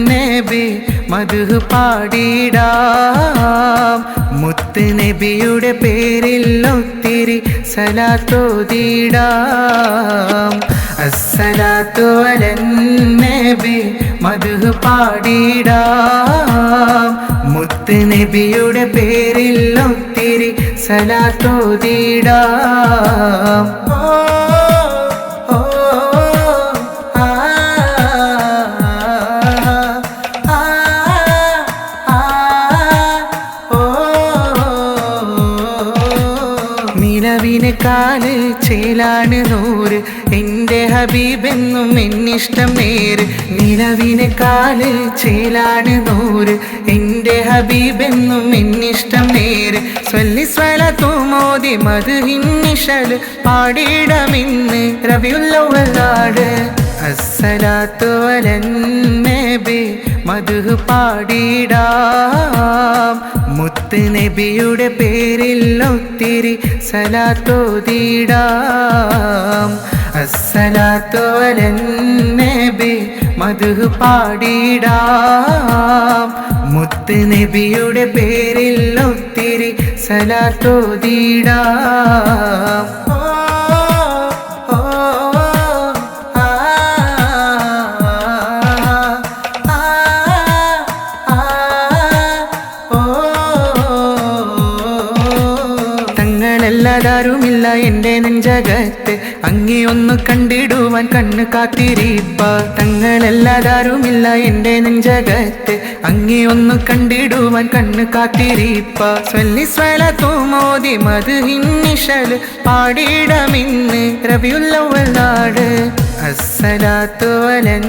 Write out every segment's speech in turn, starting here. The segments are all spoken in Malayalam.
നബി മദ്ഹ് പാടിടാം മുത്ത് നബിയുടെ പേരിൽ ഒത്തിരി സലാത്തോതിടാം അസ്സലാത്തു അലൻ നബി മദ്ഹ് പാടിടാം മുത്ത് നബിയുടെ പേരിൽ ഒത്തിരി സലാത്തോതിടാം നിലവിനെക്കാല് ചേലാണ് നൂറ് എൻ്റെ ഹബീബെന്നും എന്നിഷ്ടം നേര് നിലവിനെക്കാല് ചേലാണ് നൂറ് എൻ്റെ ഹബീബെന്നും എന്നിഷ്ടം നേര് സ്വല്ലി സ്വലാത്തു മോദി മദ്ഹിൻ നിശല് പാടിടമിന്ന് റബീഉൽ അവ്വലാണ് അസ്സലാത്തു അലൻ നബി മദ്ഹ് പാടിടാം മുത്ത് നബിയുടെ പേരിൽ ഒത്തിരി സലാത്തോതിടാം അസ്സലാത്തു അലൻ നബി മദ്ഹ് പാടിടാം മുത്ത് നബിയുടെ പേരിൽ ഒത്തിരി സലാത്തോതിടാം ാരുമില്ല എൻ്റെ നെഞ്ചകത്ത് അങ്ങേ ഒന്ന് കണ്ടിടുവാൻ കണ്ണ് കാത്തിരിപ്പ തങ്ങളല്ലാതാരുമില്ല എൻ്റെ നെഞ്ചകത്ത് അങ്ങേ ഒന്ന് കണ്ടിടുവാൻ കണ്ണ് കാത്തിരിപ്പ സ്വല്ലി സ്വലാത്തു മോദി മദ്ഹിൻ നിശല് പാടിടമിന്ന് റബീഉൽ അവ്വലാണ് അസ്സലാത്തു അലൻ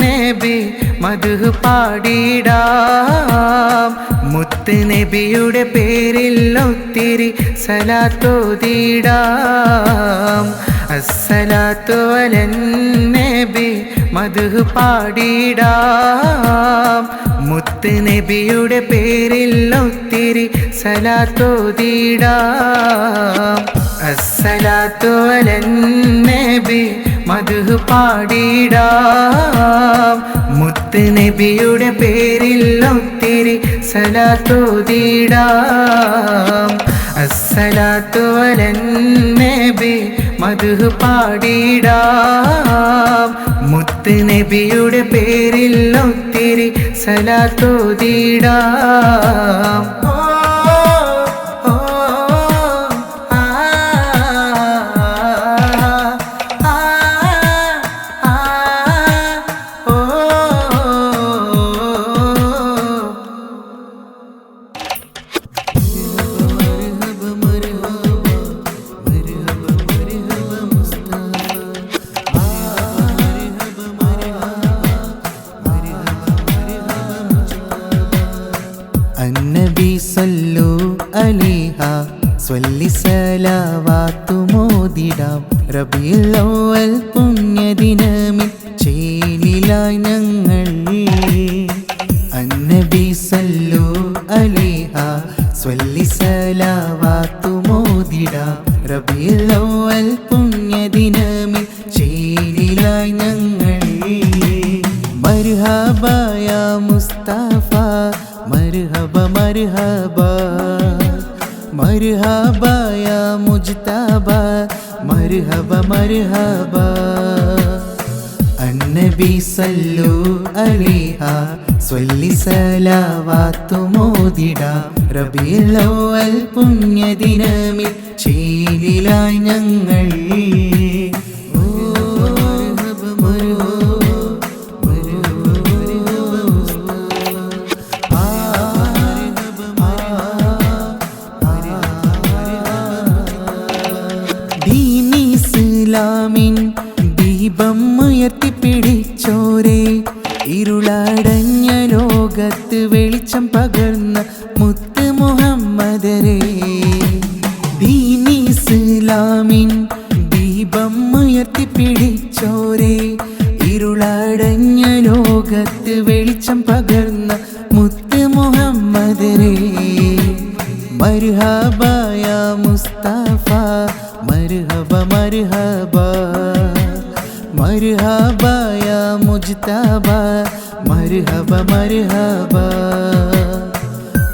നബി മദ്ഹ് പാടിടാം മുത്ത് നബിയുടെ പേരിൽ ഒത്തിരി സലാത്തോതിടാം അസ്സലാത്തു അലൻ നബി മദ്ഹ് പാടിടാം മുത്ത് നബിയുടെ പേരിൽ ഒത്തിരി സലാത്തോതിടാം അസ്സലാത്തു അലൻ നബി മദ്ഹ് പാടിടാം മുത്ത് നബിയുടെ പേരിൽ ഒത്തിരി സലാത്തോതിടാം അസ്സലാത്തു അലൻ നബി മദ്ഹ് പാടിടാം മുത്ത് നബിയുടെ പേരിൽ ഒത്തിരി സലാത്തോതിടാം النبي صلوا عليها സ്വല്ലി സലാവാത്തു മോദിടാം റബീഉൽ അവ്വൽ പുണ്യദിനമിൽ ചേലിലായി ഞങ്ങൾ അന്നബി സല്ലു അലൈഹ സ്വല്ലി സലാവാത്തു മോദിടാം റബീഉൽ അവ്വൽ പുണ്യദിനമിൽ ചേലിലായി ഞങ്ങൾ മർഹബ യാ മുസ്തഫ മർഹബ മർഹബ മർഹബ യാ മുജ്തബ മർഹബ മർഹബ അന്നബി സല്ലു അലൈഹ സ്വല്ലി സലാവാത്തു മോദിടാം റബീഉൽ അവ്വൽ പുണ്യദിനമിൽ ചേലിലായി ഞങ്ങൾ ഇസ്ലാമിൻ ദീപം ഉയർത്തിപ്പിടിച്ചോരേ ഇരുളടഞ്ഞ ലോകത്ത് വെളിച്ചം പകർന്ന മുത്ത് മുഹമ്മദരേ ദീൻ ഇസ്ലാമിൻ ദീപം ഉയർത്തിപ്പിടിച്ചോരേ ഇരുളടഞ്ഞ ലോകത്ത് വെളിച്ചം പകർന്ന മുത്ത് മുഹമ്മദരേ മർഹബ യാ മുസ്തഫ മർഹബ മർഹബ മർഹബ യാ മുജ്തബ മുജ്തബ മർഹബ മർഹബ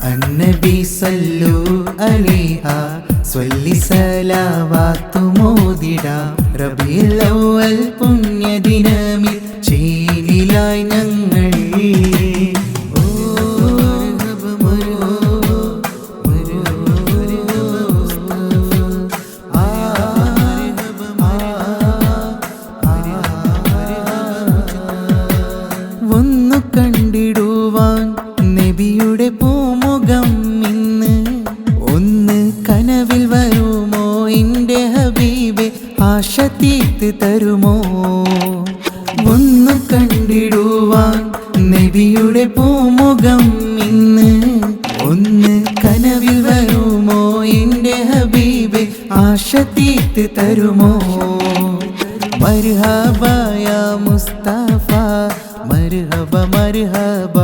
അന്നബി സല്ലു അലൈഹ സ്വല്ലി സലാവാത്തു മോദിടാം റബീഉൽ അവ്വൽ പുണ്യദിനമിൽ ചേലിലായി ഞങ്ങൾ ഒന്നു കണ്ടിടുവാൻ നബിയുടെ പൂമുഖം ഇന്ന് ഒന്ന് കനവിൽ വരുമോ എൻ്റെ ഹബീബെ ആശ തീർത്ത് തരുമോ ഒന്ന് കണ്ടിടുവാൻ നബിയുടെ പൂമുഖം ഇന്ന് ഒന്ന് കനവിൽ വരുമോ എൻ്റെ ഹബീബെ ആശ തീർത്ത് തരുമോ മർഹബ യാ മുസ്തഫ മർഹബ മർഹബ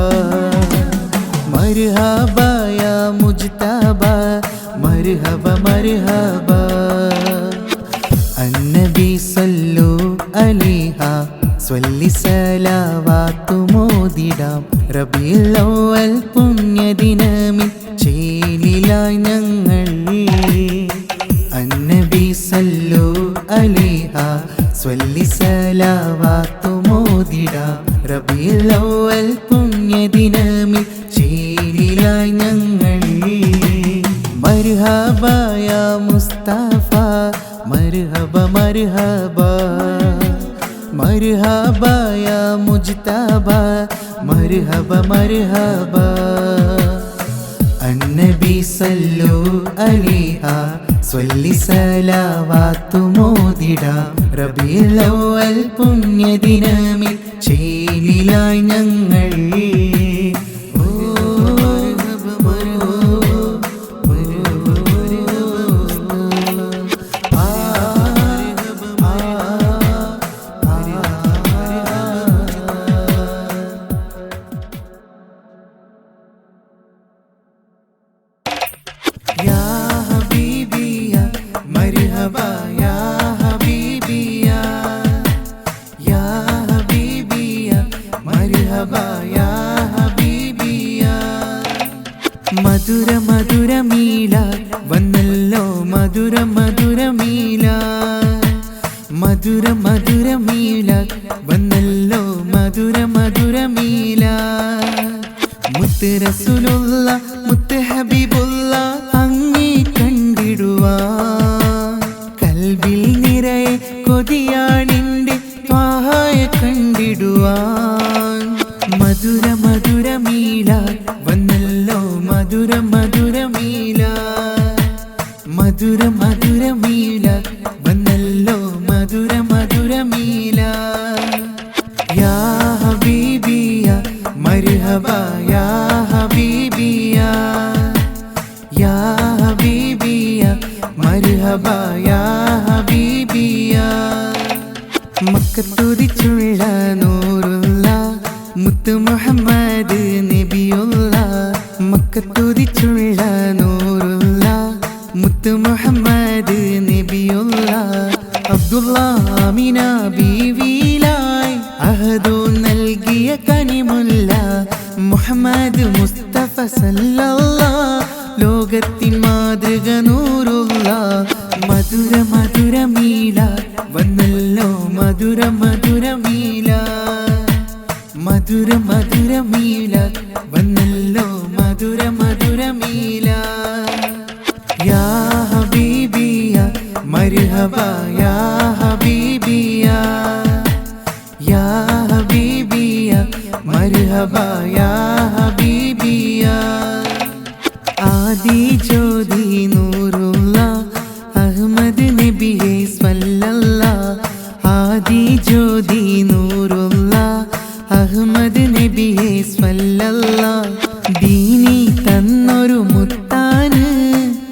മർഹബ യാ മുജ്തബ മർഹബ മർഹബ അന്നബി സല്ലു അലൈഹ സ്വല്ലി സലാവാത്തു മോദിടാം റബീഉൽ അവ്വൽ പുണ്യദിനമിൽ ചേലിലായി ഞങ്ങൾ അന്നബി സല്ലു അലൈഹ സ്വല്ലി സലാവാത്തു മോദിടാം റബീഉൽ അവ്വൽ പുണ്യദിനമിൽ ചേലിലായി ഞങ്ങൾ മർഹബ യാ മുസ്തഫ മർഹബ മർഹബ മർഹബ യാ മുജ്തബ മർഹബ മർഹബ അന്നബി സല്ലു അലൈഹ സ്വല്ലി സലാവാത്തു മോദിടാം റബീഉൽ അവ്വൽ പുണ്യദിനമിൽ ചേലിലായി ഞങ്ങൾ യാ ഹബീബിയ മർഹബ യാ ഹബീബിയ യാ ഹബീബിയ മർഹബ യാ ഹബീബിയ മധുര മധുര മീല വന്നല്ലോ മധുര മധുര മീല മധുര മധുര മീല വന്നല്ലോ മധുര മധുര മീല മുത്ത് റസൂലുള്ള മുത്ത് ഹബീബുള്ള അങ്ങേ കണ്ടിടുവാൻ കൽബിൽ നിറയെ കൊതിയാണിൻ്റെ ത്വാഹയെ കണ്ടിടുവാൻ മധുര മധുര മീല വന്നല്ലോ മധുര മധുര മീല മധുര മധുര മീല വന്നല്ലോ മധുര മധുര മീല യാ ഹബീബിയ മർഹബ യാ ഹബീബിയ യാ ഹബീബിയ മർഹബ യാ ഹബീബിയ മക്കത്തുതിച്ചുള്ള നൂറുള്ള മുത്ത് മുഹമ്മദ് നബിയുള്ള മക്കത്തുതിച്ചുള്ള നൂറുള്ള മുത്ത് മുഹമ്മദ് നബിയുള്ള അബ്ദുള്ള ആമിന ബീവിലായി അഹദു നൽകിയ കനിമുല്ല മുഹമ്മദ് മുസ്തഫ സല്ലല്ലാഹ് ലോകത്തിൻ മാതൃക നൂറുള്ള മധുര മധുര മീല വന്നല്ലോ മധുര മധുര മീല മധുര മധുര മീല വന്നല്ലോ മധുര മധുര മീല യാ ഹബീബിയ മർഹബ യാ ഹബീബിയ യാ ഹബീബിയ മർഹബ യാ ഹബീബിയ ആദി ജ്യോതി നൂറുള്ള അഹ്മദ് നബിയെ സ്വല്ലല്ലാഹ് ആദി ജ്യോതി നൂറുള്ള അഹ്മദ് നബിയെ സ്വല്ലല്ലാഹ് ദീനി തന്നൊരു മുത്താണ്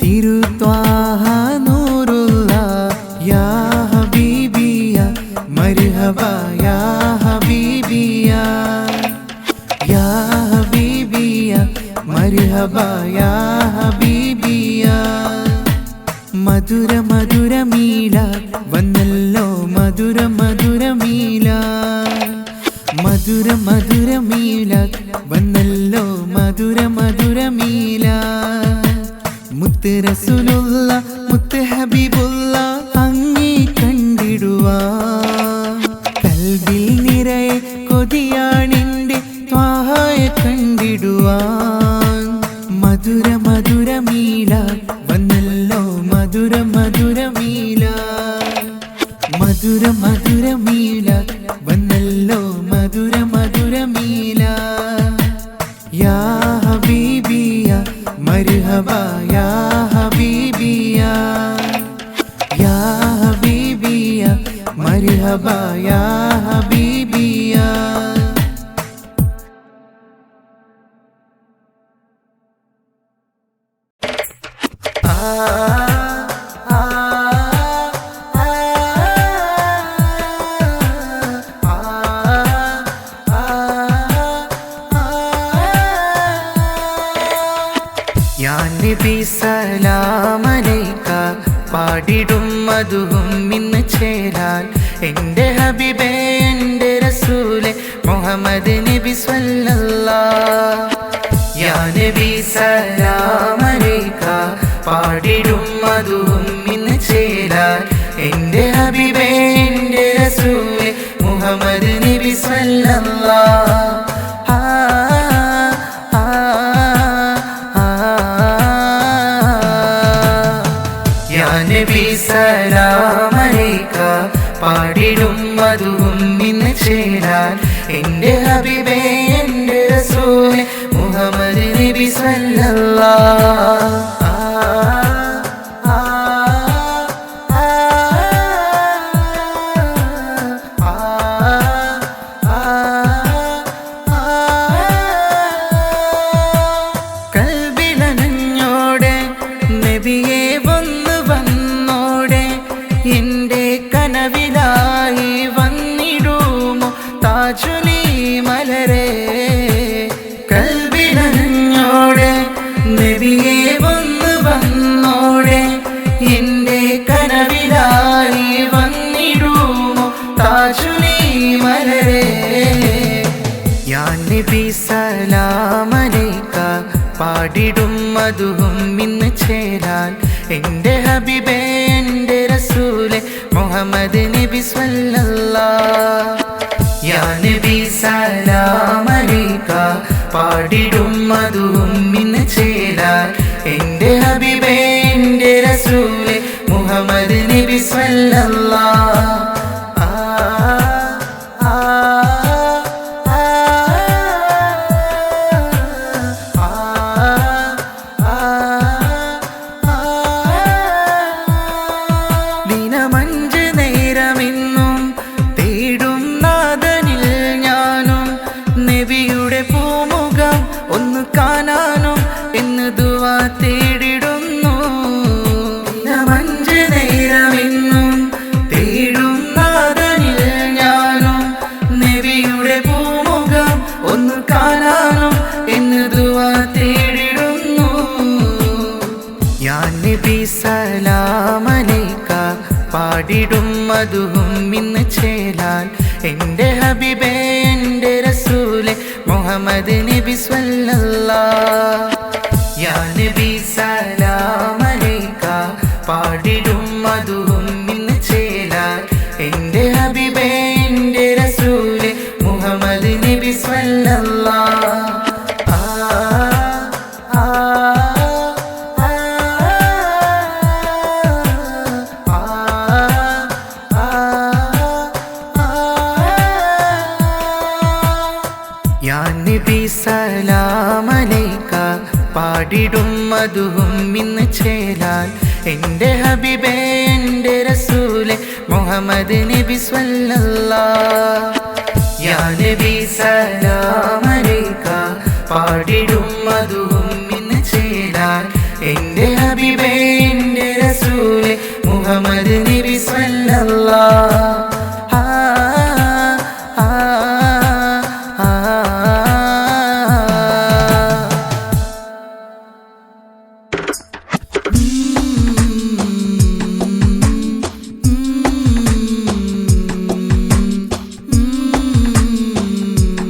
തിരുത്വാഹ നൂറുള്ള യാ ഹബീബിയ മർഹബ യാ ഹബീബിയ യാ ഹബീബിയ മർഹബ യാ ഹബീബിയ മധുര മധുര മീല വന്നല്ലോ മധുര മധുര മീല മധുര മധുര മീലാദ് വന്നല്ലോ മധുര മധുര മീലാദ് മുത്ത് റസൂലുള്ള മുത്ത് ഹബീബുള്ള അങ്ങേ കണ്ടിടുവാൻ കൽബിൽ നിറയെ കൊതിയാണെന്റെ ത്വാഹയെ കണ്ടിടുവാൻ മധുര മധുര മീലാദ് വന്നല്ലോ മധുര മധുര മീലാദ് മധുര മധുര മീലാദ് വന്നല്ലോ മധുര മധുര മീലാദ് യാ ഹബീബിയ മർഹബ യാ ഹബീബിയ യാ ഹബീബിയ മർഹബ യാ ഹബീബിയ നബി സലാമലൈക പാടിടും മധുവും ഇന്ന് ചേരാൻ എൻ്റെ ഹബീബേ എൻ്റെ റസൂലെ മുഹമ്മദ് നബി സ്വല്ലല്ലാഹ് യാ നബി സലാമലൈക പാടിടും മധുവും ഇന്ന് ചേരാൻ എൻ്റെ ഹബീബേ എൻ്റെ റസൂലെ മുഹമ്മദ് നബി സ്വല്ലല്ലാഹ് നബി സലാമലൈക പാടിടും മധുവും ഇന്ന് ചേരാൻ എൻ്റെ ഹബീബേ എൻ്റെ റസൂലെ മുഹമ്മദ് നബി സ്വല്ലല്ലാഹ് കൽബിലനഞ്ഞോടെ നബിയെ എൻ്റെ കനവിലായി വന്നിടുമോ താജുലി മലരെ കൽബിലഞ്ഞോടെ നബിയെ വന്നോടെ എൻ്റെ കനവിലായി വന്നിടുമോ താജുലി മലരെ യാ നബി സലാമലൈക പാടിടും മധുവും ഇന്ന് ചേരാൻ എൻ്റെ ഹബീബേ എൻ്റെ റസൂലെ മുഹമ്മദ് നബി സ്വല്ലല്ലാഹ് യാ നബി സലാമലൈക പാടിടും മധുവും ഇന്ന് ചേരാൻ എൻ്റെ ഹബീബേ എൻ്റെ റസൂലെ മുഹമ്മദ് നബി സ്വല്ലല്ലാഹ് ദിനമഞ്ച് നേരമെന്നും തേടും നാദനിൽ ഞാനും നബിയുടെ പൂമുഖം ഒന്ന് കാണാനും എന്ന് ദുആ തേടിടുന്നു ദിനമഞ്ച് നേരമെന്നും തേടും നാദനിൽ ഞാനും നബിയുടെ പൂമുഖം ഒന്ന് കാണാനും എന്ന് ദുആ തേടിടുന്നു യാ നബി സലാമലൈക പാടിടും മധുവും ഇന്ന് ചേരാൻ എൻ്റെ ഹബീബേ എൻ്റെ റസൂലെ മുഹമ്മദ് നബി സ്വല്ലല്ലാഹ് യാ നബി സലാമലൈക പാടിടും മധുവും ഇന്ന് ചേരാൻ എൻ്റെ ഹബീബേ എൻ്റെ റസൂലെ മുഹമ്മദ് നബി സ്വല്ലല്ലാഹ് യാ നബി സലാമലൈക പാടിടും മധുവും ഇന്ന് ചേരാൻ എൻ്റെ ഹബീബേ എൻ്റെ റസൂലെ മുഹമ്മദ് നബി സ്വല്ലല്ലാഹ് യാ നബി സലാമലൈക പാടിടും മധുവും ഇന്ന് ചേരാൻ എൻ്റെ ഹബീബേ എൻ്റെ റസൂലെ മുഹമ്മദ് നബി സ്വല്ലല്ലാഹ് Mm-hmm.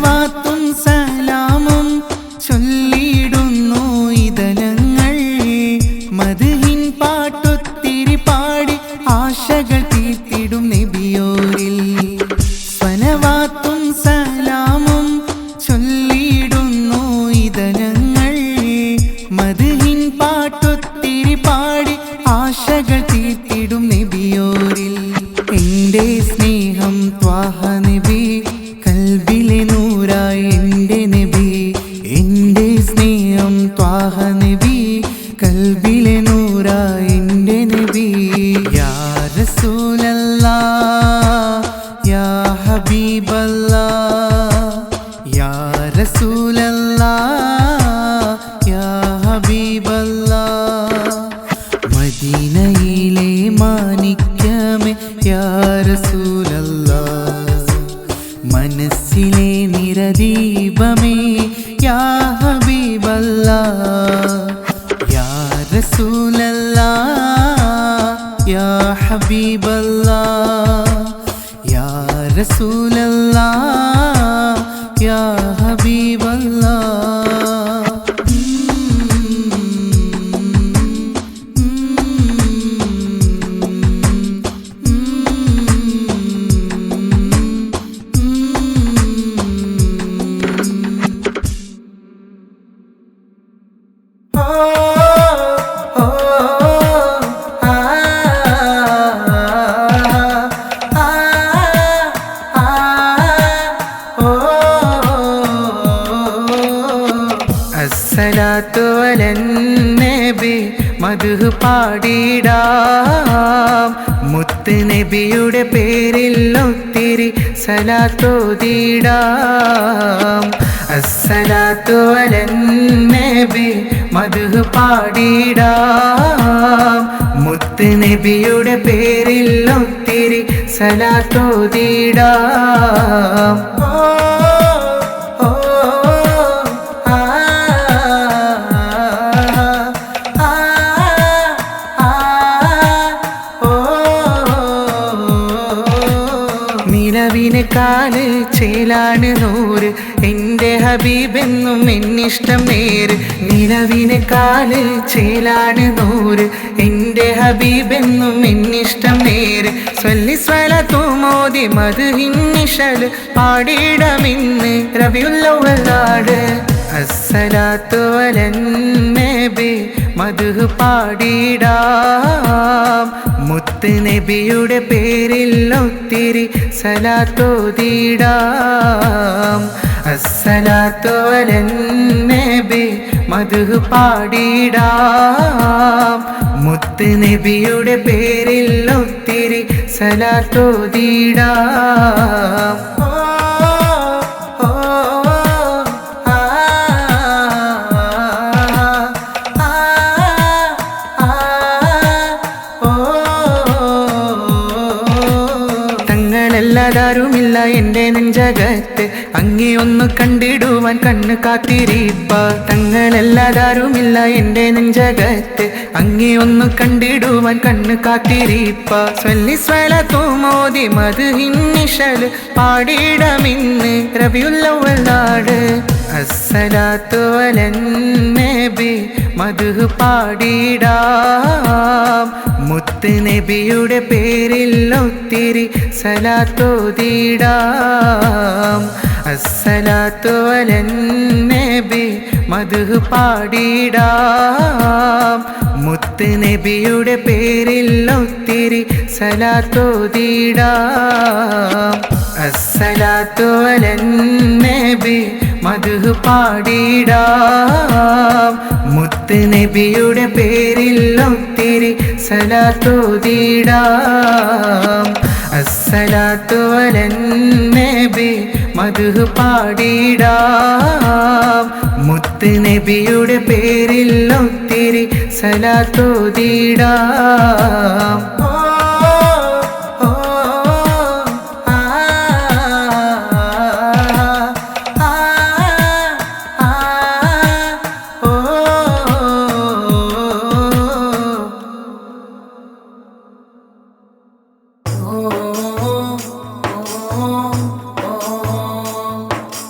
സ്വലവാത്തും സലാമും ചൊല്ലിയിടുന്നു ഇതനങ്ങൾ മദ്ഹിൻ പാട്ടൊത്തിരി പാടി ആശകൾ തീർത്തിടും നബിയോരിൽ സ്വലവാത്തും സലാമും ചൊല്ലിയിടുന്നു ഇതനങ്ങൾ മദ്ഹിൻ പാട്ടൊത്തിരി പാടി ആശകൾ തീർത്തിടും നബിയോരിൽ എൻ്റെ സ്നേഹം ത്വാഹ നബി കൽബിലെ നൂറായി എൻ്റെ നബി എൻ്റെ സ്നേഹം ത്വാഹ നബി കൽബിലെ നൂറായി എൻ്റെ നബി യാ റസൂലല്ലാഹ് യാ ഹബീബല്ലാഹ് യാ റസൂലല്ലാഹ് യാ ഹബീബല്ലാഹ് മദീനയിലെ മാണിക്യമേ യാ റസൂലല്ലാഹ് മനസ്സിലെ നിറദീപമേ യാ ഹബീബല്ലാഹ് യാ റസൂലല്ലാഹ് യാ ഹബീബല്ലാഹ് യാ റസൂലല്ലാഹ് യാ ഹബീബല്ലാഹ് അസ്സലാത്തു അലന്നബി മദ്ഹ് പാടിടാം മുത്ത് നബിയുടെ പേരിൽ ഒത്തിരി സലാത്തോതിടാം അസ്സലാത്തു അലന്നബി മദ്ഹ് പാടിടാം മുത്ത് നബിയുടെ പേരിൽ ഒത്തിരി സലാത്തോതിടാം നിലവിനെക്കാല് ചേലാണ് നൂറ് എൻ്റെ ഹബീബെന്നും എന്നിഷ്ടം നേര് നിലവിനെക്കാല് ചേലാണ് നൂറ് എൻ്റെ ഹബീബെന്നും എന്നിഷ്ടം നേര് സ്വല്ലി സ്വലത്തു മോദി മദ്ഹിൻ നിശൽ പാടിടമിന്ന് റബിയുൽ അവ്വൽ നാട് അസ്സലാത്തു അലന്നബി മദ്ഹ് പാടിടാം മുത്ത് നബിയുടെ പേരിൽ ഒത്തിരി സലാത്തോതിടാം അസ്സലാത്തു അലന്നബി മദ്ഹ് പാടിടാം മുത്ത് നബിയുടെ പേരിൽ ഒത്തിരി സലാത്തോതിടാം തങ്ങളല്ലാതാരുമില്ല എൻ്റെ നെഞ്ചകത്ത് അങ്ങേ ഒന്ന് കണ്ടിടുവാൻ കണ്ണ് കാത്തിരിപ്പ തങ്ങളല്ലാതാരുമില്ല എൻ്റെ നെഞ്ചകത്ത് അങ്ങേ ഒന്ന് കണ്ടിടുവാൻ കണ്ണ് കാത്തിരിപ്പ സ്വല്ലി സ്വലത്തു മോദി മദ്ഹിൻ നിശൽ പാടിടമിന്ന് റബിയുൽ അവ്വൽ നാട് അസ്സലാത്തു അലന്നബി മദ്ഹ് പാടിടാം മുത്ത് നബിയുടെ പേരിൽ ഒത്തിരി സലാത്തോതിടാം അസ്സലാത്തു അലന്നബി മദ്ഹ് പാടിടാം മുത്ത് നബിയുടെ പേരിൽ ഒത്തിരി സലാത്തോതിടാം അസ്സലാത്തു അലന്നബി മദ്ഹ് പാടിടാം മുത്ത് നബിയുടെ പേരിൽ ഒത്തിരി സലാത്തോതിടാം അസ്സലാത്തു അലന്നബി മദ്ഹ് പാടിടാം മുത്ത് നബിയുടെ പേരിൽ ഒത്തിരി സലാത്തോതിടാം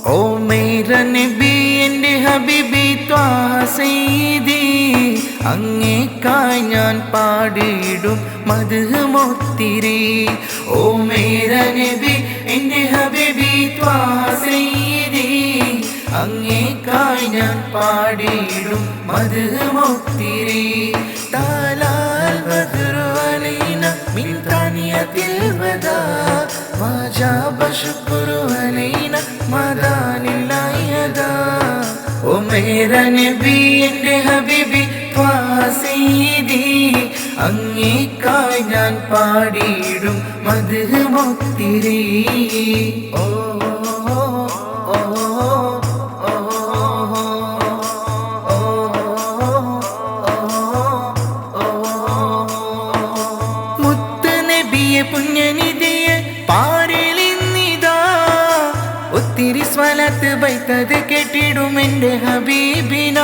ഓ മേര നബി എൻ്റെ ഹബീബി ത്വാഹ സയ്യിദി അങ്ങേക്കായി ഞാൻ പാടിയിടും മദ്ഹ് മുത്തിരി ഓ മേര നബി എൻ്റെ ഹബീബി ത്വാഹ സയ്യിദി അങ്ങേക്കായി ഞാൻ പാടിയിടും മദ്ഹ് മുത്തിരി താലാൽ ബദ്റു അലൈന മിൻ താനിയത്തിൽ വദാ വജബ ശുക്റു അലൈന മദാനില്ലാഹി യദാ ഓ മേര നബി എൻ്റെ ഹബീബി ത്വാഹ സയ്യിദി അങ്ങേക്കായി ഞാൻ പാടിയിടും മദ്ഹ് മുത്തിരി ഓ പുണ്യനിധിയെ പാരിലിന്നിതാ ഒത്തിരി സ്വലത്ത് ബൈത്തത് കേട്ടിടും എൻ്റെ ഹബീബിന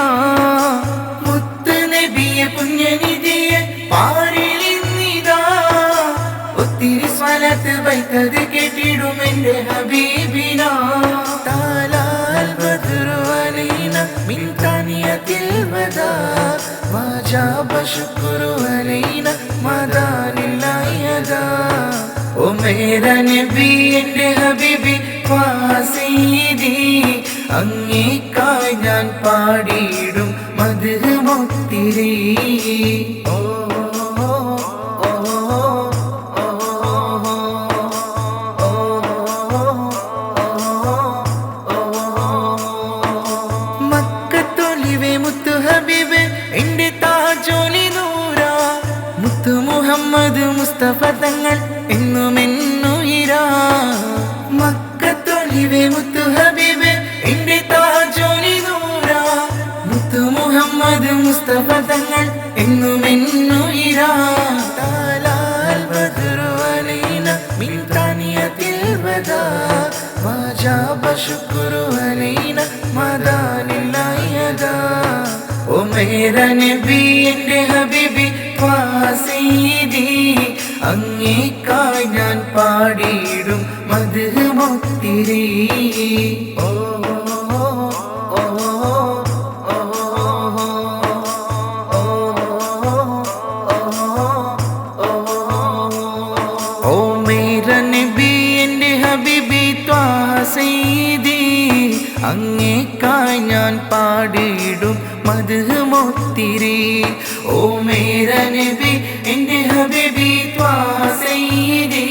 മുത്ത് നബിയെ പുണ്യനിധിയെ പാരിലിന്നിതാ ഒത്തിരി സ്വലത്ത് ബൈത്തത് കേട്ടിടും എൻ്റെ ഹബീബിന താലാൽ ബദ്റു അലൈന മിൻ താനിയത്തിൽ വദാ വജബ ശുക്റു അലൈന മദാനില്ലാഹി യദാ ഓ മേര നബി എൻ്റെ ഹബീബി ത്വാഹ സയ്യിദി അങ്ങേക്കായി ഞാൻ പാടിയിടും മദ്ഹ് മുത്തിരി ഓ മക്കത്തൊലിവേ മുത്തു ഹബീബ് എൻ്റെ താജോലി നൂറ മുത്തു മുഹമ്മദ് മുസ്തഫ തങ്ങൾ എന്നുമെന്നുയിരാ മക്കത്തൊലിവേ മുത്തു ഹബീബ് എൻ്റെ താജോലി നൂറ മുത്തു മുഹമ്മദ് മുസ്തഫ തങ്ങൾ എന്നുമെന്നുയിരാ താലാൽ ബദ്റു അലൈന മിൻ താനിയത്തിൽ വദാ വജബ ശുക്റു അലൈന മദാനില്ലാഹി യദാ ഓ മേര നബി എൻ്റെ ഹബീബി ത്വാഹ സയ്യിദി അങ്ങേക്കായി ഞാൻ പാടിയിടും മദ്ഹ് മുത്തിരി ഓ ഓ മേര നബി എൻ്റെ ഹബീബി ത്വാഹ സയ്യിദി അങ്ങേക്കായി ഞാൻ പാടിയിടും മദ്ഹ് മുത്തിരി ഓ മേര നബി എൻ്റെ ഹബീബി ത്വാഹ സയ്യിദി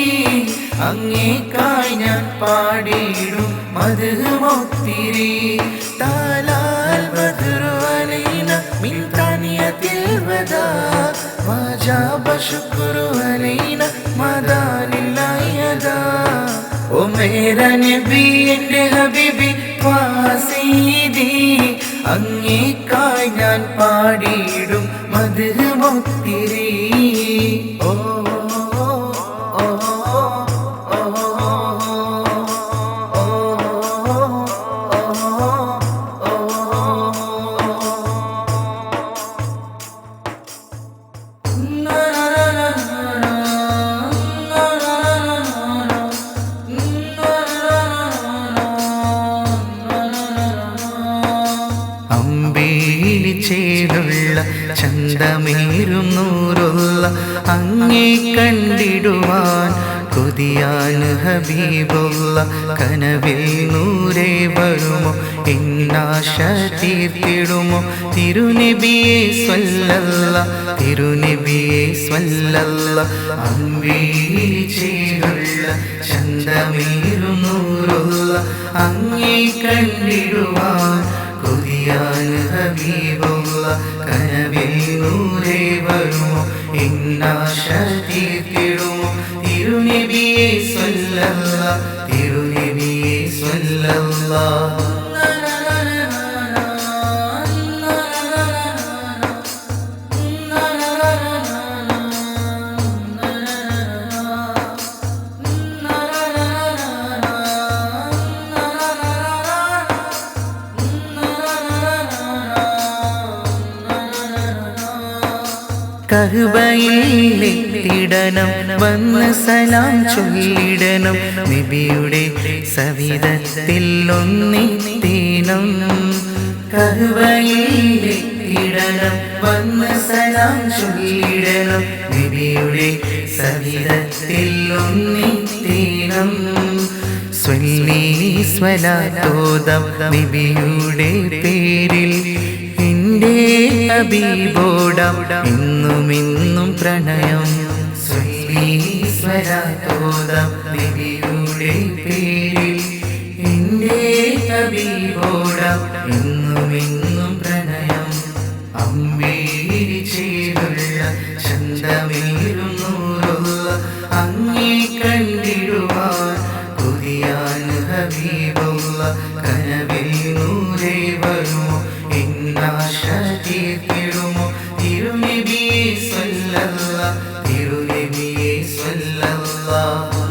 അങ്ങേക്കായി ഞാൻ പാടിയിടും മദ്ഹ് മുത്തിരി താലാൽ ബദ്റു അലൈന മിൻ താനിയത്തിൽ വദാ വജബ ശുക്റു അലൈന മദാനില്ലാഹി യദാ ഓ മേര നബി എൻ്റെ ഹബീബി ത്വാഹ സയ്യിദി അങ്ങേക്കായി ഞാൻ പാടിയിടും മദ്ഹ് മുത്തിരി ഓ അമ്പേലി ചേലുള്ള ചന്തമേറും നൂറുള്ള അങ്ങേ കണ്ടിടുവാൻ കൊതിയാണ് ഹബീബുള്ള കനവിൽ നൂരേ വരുമോ എന്നാശ തീർത്തിടുമോ തിരുനബിയെ സ്വല്ലല്ല തിരുനബിയെ സ്വല്ലല്ല അമ്പേലി ചേലുള്ള ചന്തമേറും നൂറുള്ള അങ്ങേ കണ്ടിടുവാൻ കൊതിയാണ് ഹബീബുള്ള കനവിൽ നൂരേ വരുമോ എന്നാശ തീർത്തിടുമോ തിരുനബിയെ സ്വല്ലല്ല തിരുനബിയെ സ്വല്ലല്ല കഅബയിലെത്തിടണം വന്ന് സലാം ചൊല്ലിടണം നബിയുടെ സവിധത്തിൽ ഒന്നിത്തേണം കഅബയിലെത്തിടണം വന്ന് സലാം ചൊല്ലിടണം നബിയുടെ സവിധത്തിൽ ഒന്നിത്തേണം സ്വല്ലി സ്വലാത്തോദം നബിയുടെ പേരിൽ എൻ്റെ ഹബീബോടാം എന്നുമെന്നും പ്രണയം സ്വല്ലി സ്വലാത്തോദം നബിയുടെ പേരിൽ എൻ്റെ ഹബീബോടാം എന്നുമെന്നും പ്രണയം അമ്പേരി ചേരുള്ള ചന്തമേറും നൂറുള്ള അങ്ങേ കണ്ടിടുവാൻ കൊതിയാണ് ഹബീബുള്ള കനവിൽ നൂരേ വരുമോ എന്നാശ തീർത്തിടുമോ തിരുനബിയെ സ്വല്ലല്ലാഹ് തിരുനബിയെ സ്വല്ലല്ലാഹ്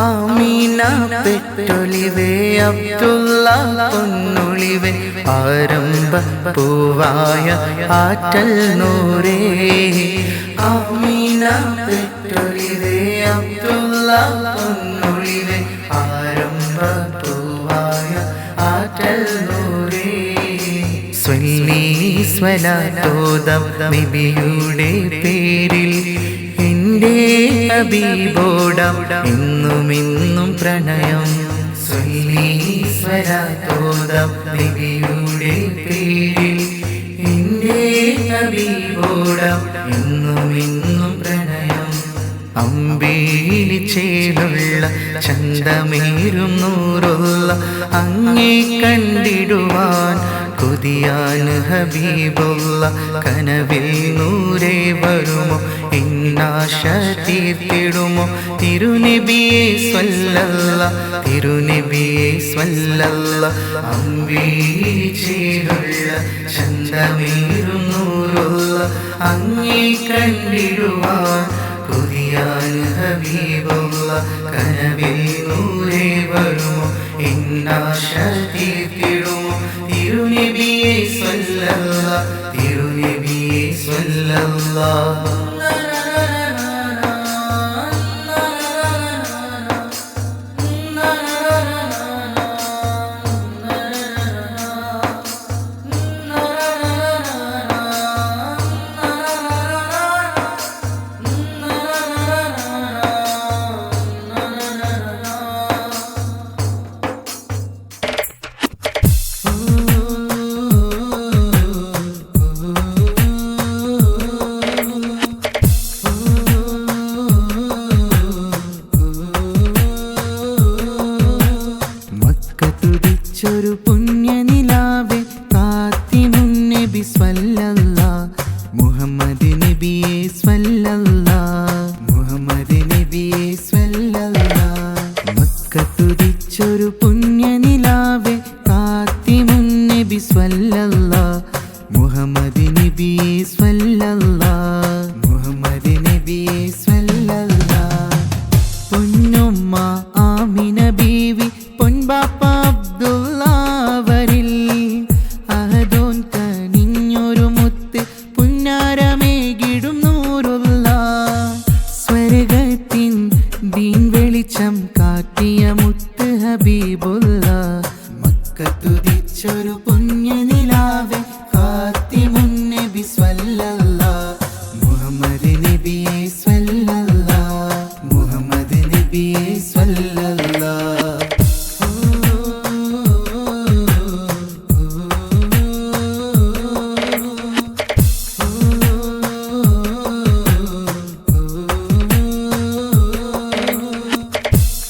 ആമീന പെട്ടൊളിവേ അബ്ദുള്ള പൊന്നൊളിവേ ആരംഭ പൂവായ ആറ്റൽ നൂറേ ആമീന പെട്ടൊളിവേ അബ്ദുള്ള പൊന്നൊളിവേ ആരംഭ പൂവായ ആറ്റൽ നൂറേ സ്വല്ലി സ്വലാത്തോദം നബിയുടെ പേരിൽ എൻ്റെ ഹബീബോടാം എന്നുമെന്നും പ്രണയം സ്വല്ലി സ്വലാത്തോദം നബിയുടെ പേരിൽ എൻ്റെ ഹബീബോടാം എന്നുമെന്നും പ്രണയം അമ്പേലി ചേലുള്ള ചന്തമേറും നൂറുള്ള അങ്ങേ കണ്ടിടുവാൻ കൊതിയാണ് ഹബീബുള്ള കനവിൽ നൂരേ വരുമോ എന്നാശ തീർത്തിടുമോ തിരുനബിയെ സ്വല്ലല്ലാഹ് തിരുനബിയെ സ്വല്ലല്ലാഹ് അമ്പേലി ചേലുള്ള ചന്തമേറും നൂറുള്ള അങ്ങേ കണ്ടിടുവാൻ കൊതിയാണ് ഹബീബുള്ള കനവിൽ നൂരേ വരുമോ എന്നാശ തീർത്തിടുമോ തിരുനബിയെ സ്വല്ലല്ലാഹ് തിരുനബിയെ സ്വല്ലല്ലാഹ് ഒരു പുണ്യനിലാവേ കാത്തിമുന്നബി സ്വല്ലല്ലാഹ് മുഹമ്മദ് നബിയെ സ്വല്ലല്ലാഹ് മുഹമ്മദ് നബിയെ സ്വല്ലല്ലാഹ് മക്കത്തുദിച്ചൊരു പുണ്യനിലാവേ കാത്തിമുന്നബി സ്വല്ലല്ലാഹ് മുഹമ്മദ് നബിയെ സ്വല്ലല്ലാഹ് മുഹമ്മദ് നബിയെ സ്വല്ലല്ലാഹ് പൊന്നുമ്മ ആമിന ബീവി പൊൻപാപ്പ അബ്ദുള്ളവരിൽ അഹദോൻ കനിഞ്ഞൊരു മുത്ത് പുന്നാരമേകിടും നൂറുള്ള സ്വർഗത്തിൻ ദീൻ വെളിച്ചം കാട്ടിയ മുത്ത് ഹബീബുള്ള മക്കത്തുദിച്ചൊരു പുണ്യനിലാവേ ഫാത്തിമുന്നബി സ്വല്ലല്ലാഹ് മുഹമ്മദ് നബിയെ സ്വല്ലല്ലാഹ് മുഹമ്മദ് നബിയെ സ്വല്ലല്ലാഹ്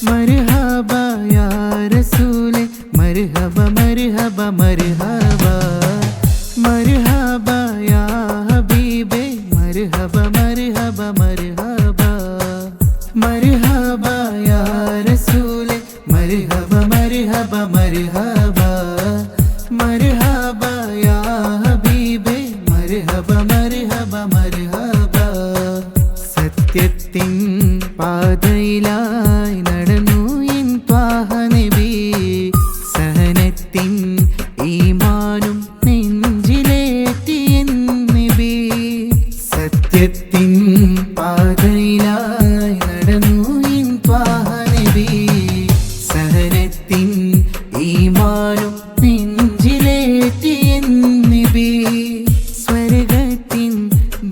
मरहबा या रसूले मरहबा मरहबा मरहबा मरहबा या हबीबे मरहबा मरहबा मरहबा मरहबा या रसूले मरहबा मरहबा मरहबा സത്യത്തിൻ പാതയിലായി നടന്നു എൻ ത്വാഹ നബി സഹനത്തിൻ ഈമാനും നെഞ്ചിലേറ്റി എൻ നബി സത്യത്തിൻ പാതയിലായി നടന്നു എൻ ത്വാഹ നബി സഹനത്തിൻ ഈമാനും നെഞ്ചിലേറ്റി എൻ നബി സ്വർഗത്തിൻ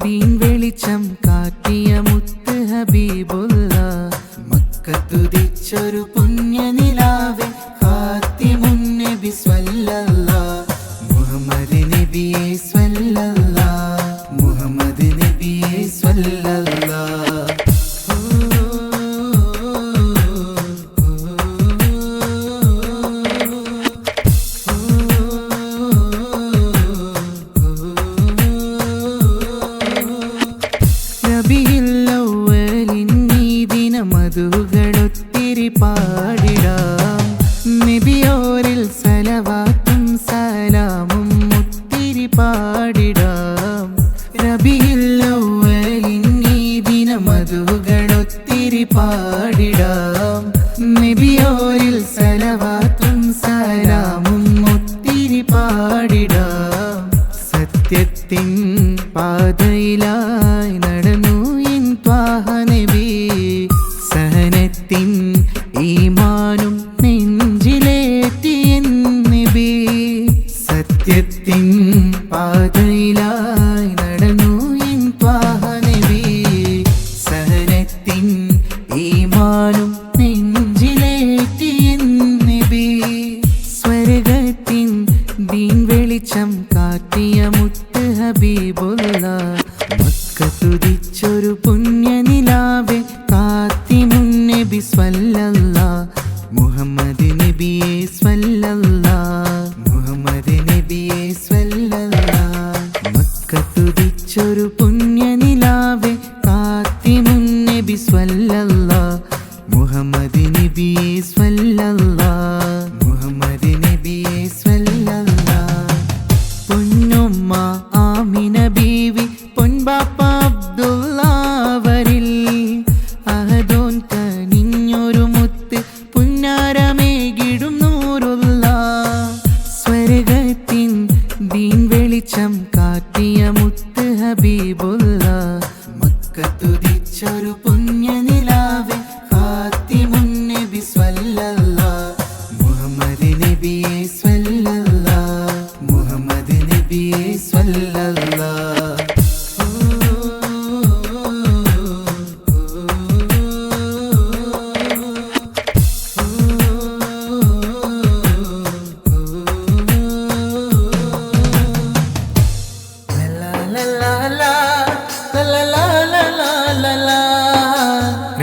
ദീൻ വെളിച്ചം കാട്ടിയ മുത്ത് ഹബീബുള്ള മക്കത്തുദിച്ചൊരു പുണ്യനിലാവേ ഖാതിമുൻ നബി സ്വല്ലല്ലാഹ് മുഹമ്മദ് നബിയെ സ്വല്ലല്ലാഹ് മുഹമ്മദ് നബിയെ സ്വല്ലല്ലാഹ് മധുകളൊത്തിരി പാടിടാം നബിയോരിൽ സലവാത്തും സലാമും ഒത്തിരി പാടിടാം റബീഉൽ അവ്വലിൻ ഈ ദിനം മധുകളൊത്തിരി പാടിടാം നബിയോരിൽ സലവാത്തും സലാമും ഒത്തിരി പാടിടാം സത്യത്തിൻ പാതയിലായി നടന്നു എൻ ത്വാഹ നബി സഹനത്തിൻ ഈമാനും നെഞ്ചിലേറ്റി എൻ നബി സത്യത്തിൻ പാതയിലായി നടന്നു എൻ ത്വാഹ നബി സഹനത്തിൻ ഈമാനും നെഞ്ചിലേറ്റി എൻ നബി സ്വർഗത്തിൻ ദീൻ വെളിച്ചം കാട്ടിയ മുത്ത് ഹബീബുള്ള മക്കത്തുദിച്ചൊരു പുണ്യനിലാവേ ഖാതിമുൻ നബി സ്വല്ലല്ലാഹ് മുഹമ്മദ് നബിയെ സ്വല്ലല്ലാഹ് മുഹമ്മദ് നബിയെ സ്വല്ലല്ലാഹ് മക്കത്തുദിച്ചൊരു പുണ്യനിലാവേ ഖാതിമുൻ നബി സ്വല്ലല്ലാഹ് മുഹമ്മദ് നബിയെ സ്വല്ലല്ലാഹ് മുഹമ്മദ് നബിയെ സ്വല്ലല്ലാഹ് പൊന്നുമ്മ ആമിന ബീവി പൊൻപാപ്പ അബ്ദുള്ളവരിൽ അഹദോൻ കനിഞ്ഞൊരു മുത്ത് പുന്നാരമേകിടും നൂറുള്ള സ്വർഗത്തിൻ ദീൻ വെളിച്ചം കാട്ടിയ മുത്ത് ഹബീബുള്ള മക്കത്തുദിച്ചൊരു പുണ്യനിലാവേ ഖാതിമുൻ നബി സ്വല്ലല്ലാഹ് മുഹമ്മദ് നബിയെ സ്വല്ലല്ലാഹ് മുഹമ്മദ് നബിയെ സ്വല്ലല്ലാഹ്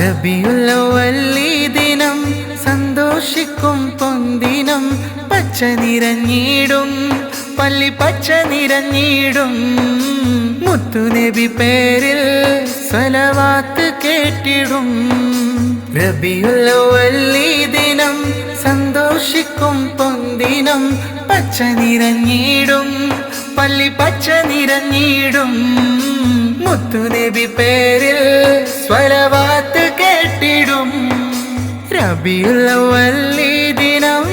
റബീഉൽ അവ്വൽ ഈ ദിനം സന്തോഷിക്കും പൊന്തിനം പച്ച നിറഞ്ഞിടും പള്ളി പച്ച നിറഞ്ഞിടും മുത്തുനബി പേരിൽ സ്വലവാത്ത് കേട്ടിടും റബീഉൽ അവ്വൽ ഈ ദിനം സന്തോഷിക്കും പൊന്തിനം പച്ച നിറഞ്ഞിടും പള്ളി പച്ച നിറഞ്ഞിടും മുത്തുനബി പേരിൽ സ്വലവാത്ത് കേട്ടിടും റബീഉൽ അവ്വൽ ഈ ദിനം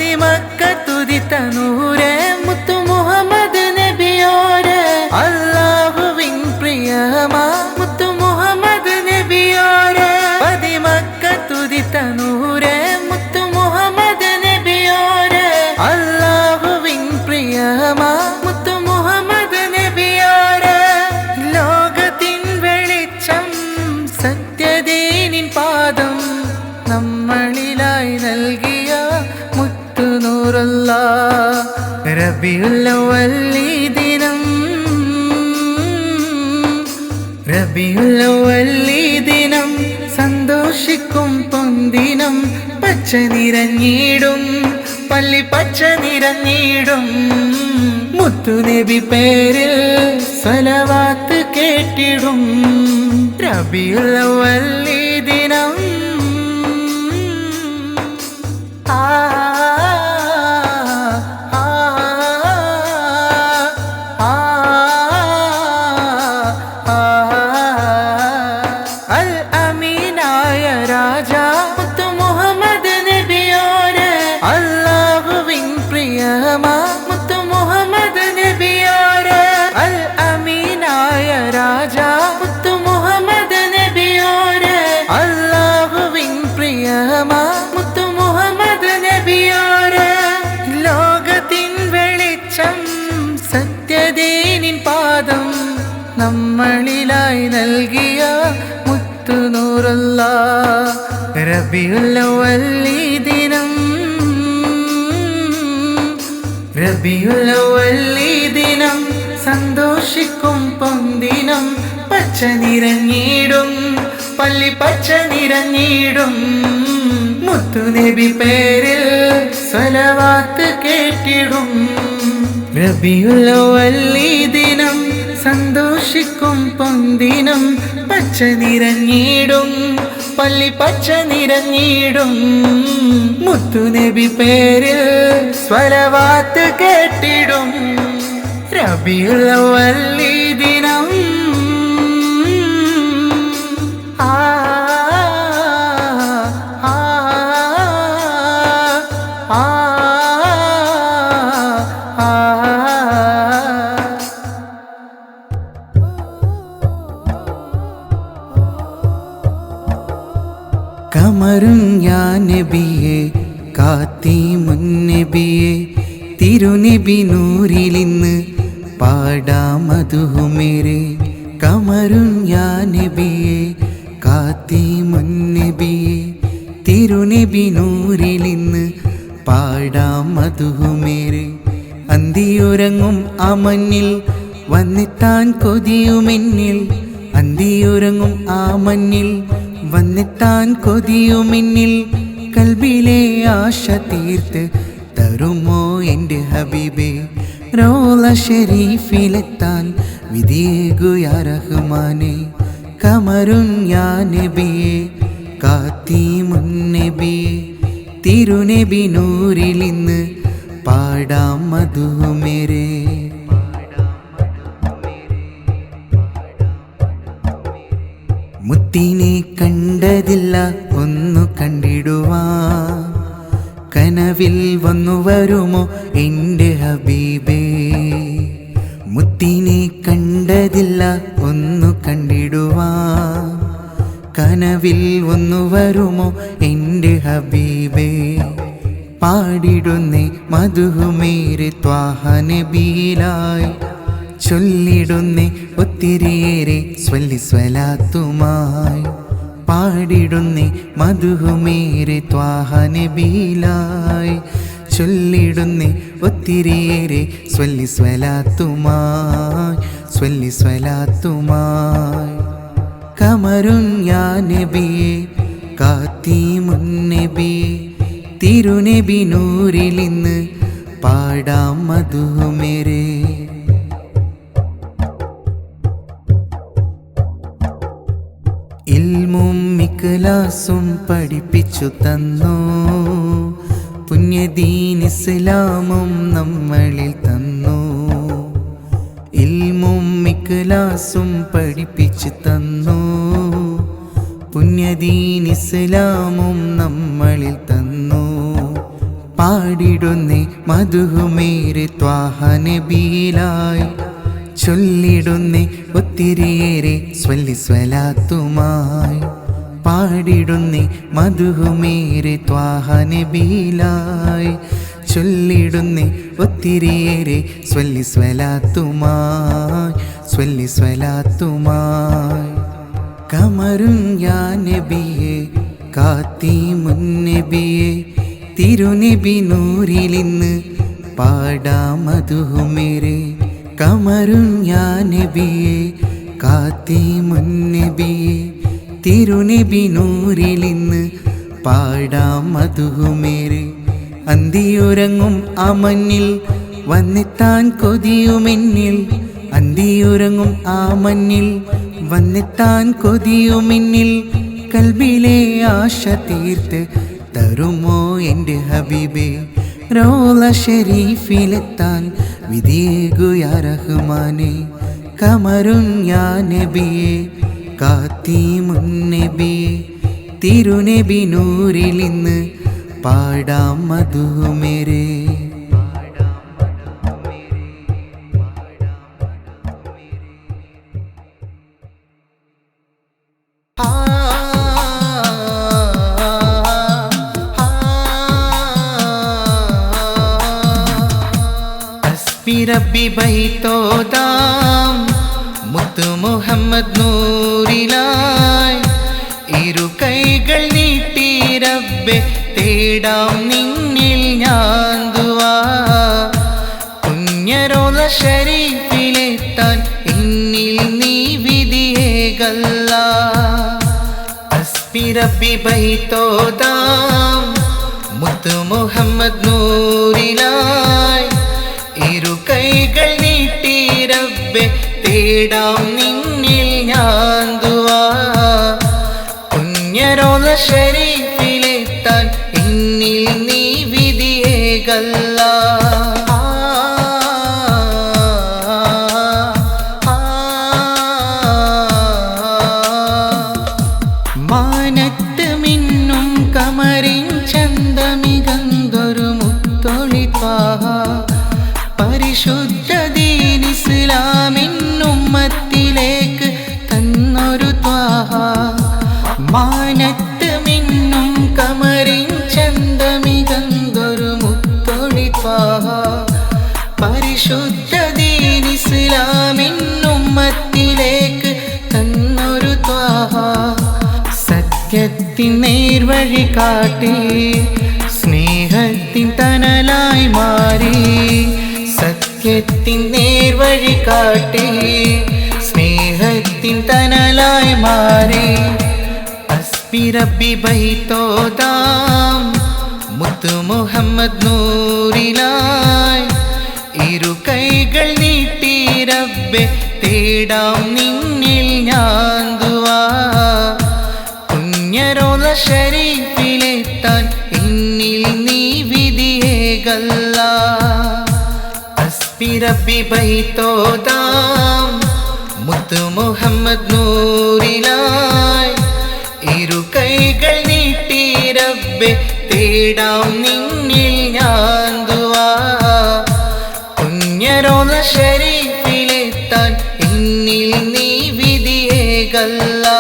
പതിമക്കത്തുദിത്ത നൂറേ മുത്തു മുഹമ്മദ് നബിയോരെ അല്ലാഹുവിൻ പ്രിയമാ മുത്തു മുഹമ്മദ് നബിയോരെ പതിമക്കത്തുദിത്ത നൂറേ മുത്തു മുഹമ്മദ് നബിയോരെ അല്ലാഹുവിൻ പ്രിയമാ മുത്തു മുഹമ്മദ് നബിയോരെ ലോകത്തിൻ വെളിച്ചം സത്യദീനിൻ പാദം നമ്മളിലായി നൽകിയ മുത്തു നൂറുള്ള റബീഉൽ അവ്വൽ ഈ ദിനം റബീഉൽ അവ്വൽ ഈ ദിനം സന്തോഷിക്കും പൊന്തിനം പച്ച നിറഞ്ഞിടും പള്ളി പച്ച നിറഞ്ഞിടും മുത്തുനബി പേരിൽ സ്വലവാത്ത് കേട്ടിടും റബീഉൽ അവ്വൽ ഈ ദിനം താരകമാ മുത്തു മുഹമ്മദ് നബിയോര് ലോകത്തിൻ വെളിച്ചം സത്യദീനിൻ പാദം നമ്മളിലായി നൽകിയ മുത്തു നൂറുല്ലാഹ് റബീഉൽ അവ്വൽ ഈ ദിനം റബീഉൽ അവ്വൽ ഈ ദിനം സന്തോഷിക്കും പൊന്തിനം പച്ച നിറഞ്ഞിടും പള്ളി പച്ച നിറഞ്ഞിടും മുത്തു നബി പേരിൽ സ്വലവാത്ത് കേട്ടിടും റബീഉൽ അവ്വൽ ഈ ദിനം സന്തോഷിക്കും പൊന്തിനം പച്ച നിറഞ്ഞിടും പള്ളി പച്ച നിറഞ്ഞിടും മുത്തു നബി പേരിൽ സ്വലവാത്ത് കേട്ടിടും റബീഉൽ അവ്വൽ ഈ ദിനം ആ ആ ആ ആ കമറും യാ നബിയെ കാത്തിമുൻ നബിയെ തിരുനബി നൂറിലിന്ന് പാടാമതുമേരെ കമറും യാ നബിയെ കാത്തിമുൻ നബിയെ തിരുനബി നൂറിലിന്ന് പാടാമതുമേരെ അന്തിയുറങ്ങും ആ മണ്ണിൽ വന്നെത്താൻ കൊതിയുമെന്നിൽ അന്തിയുറങ്ങും ആ മണ്ണിൽ വന്നെത്താൻ കൊതിയുമെന്നിൽ കൽബിലെ ആശ തീർത്ത് തരുമോ എൻ്റെ ഹബീബേ റൗള ഷരീഫിലെത്താൻ വിധിയേകു യാ റഹ്മാനേ കമറുൻ യാ നബിയെ കാത്തിമുൻ നബിയെ തിരുനബി നൂറിലിന്ന് പാടാം മധുമേരെ മുത്തിനെ കണ്ടതില്ല ഒന്നു കണ്ടിടുവാൻ കനവിൽ വന്നു വരുമോ എൻ്റെ ഹബീബേ മുത്തിനെ കണ്ടതില്ല ഒന്നു കണ്ടിടുവാൻ കനവിൽ വന്നു വരുമോ എൻ്റെ ഹബീബേ പാടിടുന്നേ മധുമേരെ ത്വാഹ നബിയിലായി ചൊല്ലിടുന്നേ ഒത്തിരിയേറെ സ്വല്ലി സ്വലാത്തുമായി പാടിടുന്നേ മധുമേരെ ത്വാഹ നബിയിലായി ചൊല്ലിടുന്നേ ഒത്തിരിയേറെ സ്വല്ലി സ്വലാത്തുമായി സ്വല്ലി സ്വലാത്തുമായി കമറുൻ യാ നബിയെ കാത്തിമുൻ നബിയെ തിരുനബി നൂറിലിന്ന് പാടാം മധുമേരെ ഇൽമും ഇഖ്ലാസും പഠിപ്പിച്ചു തന്നു പുണ്യദീൻ ഇസ്ലാമും നമ്മളിൽ തന്നു ഇൽമും ഇഖ്ലാസും പഠിപ്പിച്ചു തന്നു പുണ്യദീൻ ഇസ്ലാമും നമ്മളിൽ തന്നു പാടിടുന്നേ മധുമേരെ ത്വാഹ നബിയിലായി ചൊല്ലിടുന്നേ ഒത്തിരിയേറെ സ്വല്ലി സ്വലാത്തുമായി പാടിടുന്നേ മധുമേരെ ത്വാഹ നബിയിലായി ചൊല്ലിടുന്നേ ഒത്തിരിയേറെ സ്വല്ലി സ്വലാത്തുമായി സ്വല്ലി സ്വലാത്തുമായി കമറുൻ യാ നബിയെ കാത്തിമുൻ നബിയെ തിരുനബി നൂറിലിന്ന് പാടാം മധുമേരെ കമറുൻ യാ നബിയെ കാത്തിമുൻ നബിയെ തിരുനബി നൂറിലിന്ന് പാടാം മധുമേരെ അന്തിയുറങ്ങും ആ മണ്ണിൽ വന്നെത്താൻ കൊതിയുമെന്നിൽ അന്തിയുറങ്ങും ആ മണ്ണിൽ വന്നെത്താൻ കൊതിയുമെന്നിൽ കൽബിലെ ആശ തീർത്ത് തരുമോ എൻ്റെ ഹബീബേ റൗള ഷരീഫിലെത്താൻ വിധിയേകു യാ റഹ്മാനേ കമറുൻ യാ നബിയെ കാത്തിമുൻ നബിയെ തിരുനബി നൂറിലിന്ന് പാടാം മധുമേരെ ഹസ്ബി റബ്ബി ബൈത്തോതാം മുത്തു മുഹമ്മദ് നൂറിലായി ഇരു കൈകൾ നീട്ടി റബ്ബെ തേടാം നിന്നിൽ ഞാൻ ദുആ പുണ്യറോള ശരീഫിലെത്താൻ എന്നിൽ നീ വിധിയേകല്ലാ ഹസ്ബി റബ്ബി ബൈത്തോതാം മുത്തു മുഹമ്മദ് നൂറിലായി ഇരു കൈകൾ നീട്ടി റബ്ബെ തേടാം നിന്നിൽ ഞാൻ ദുആ പുണ്യറോള ശരീഫിലെത്താൻ എന്നിൽ നീ വിധിയേകല്ലാ മാനത്ത് മിന്നും കമറിൻ ചന്തമികന്തൊരു മുത്തൊളി ത്വാഹ പരിശുദ്ധ ദീൻ ഇസ്ലാമിൻ ഉമ്മത്തിലേക്ക് തന്നൊരു ത്വാഹ മാനത്ത് മിന്നും കമറിൻ ചന്തമികന്തൊരു മുത്തൊളി ത്വാഹ പരിശുദ്ധ ദീൻ ഇസ്ലാമിൻ ഉമ്മത്തിലേക്ക് തന്നൊരു ത്വാഹ സത്യത്തിൻ നേർവഴി കാട്ടി സ്നേഹത്തിൻ തണലായി മാറി സത്യത്തിൻ നേർവഴി കാട്ടി സ്നേഹത്തിൻ തണലായി മാറി ഹസ്ബി റബ്ബി ബൈത്തോതാം മുത്തു മുഹമ്മദ് നൂറിലായി ഇരു കൈകൾ നീട്ടി റബ്ബെ തേടാം നിന്നിൽ ഞാൻ ദുആ പുണ്യറോള ശരീഫിലെത്താൻ എന്നിൽ നീ വിധിയേകല്ലാ ഹസ്ബി റബ്ബി ബൈത്തോതാം മുത്തു മുഹമ്മദ് നൂറിലായി ഇരു കൈകൾ നീട്ടി റബ്ബെ തേടാം നിന്നിൽ ഞാൻ ദുആ പുണ്യറോള ശരീഫിലെത്താൻ എന്നിൽ നീ വിധിയേകല്ലാ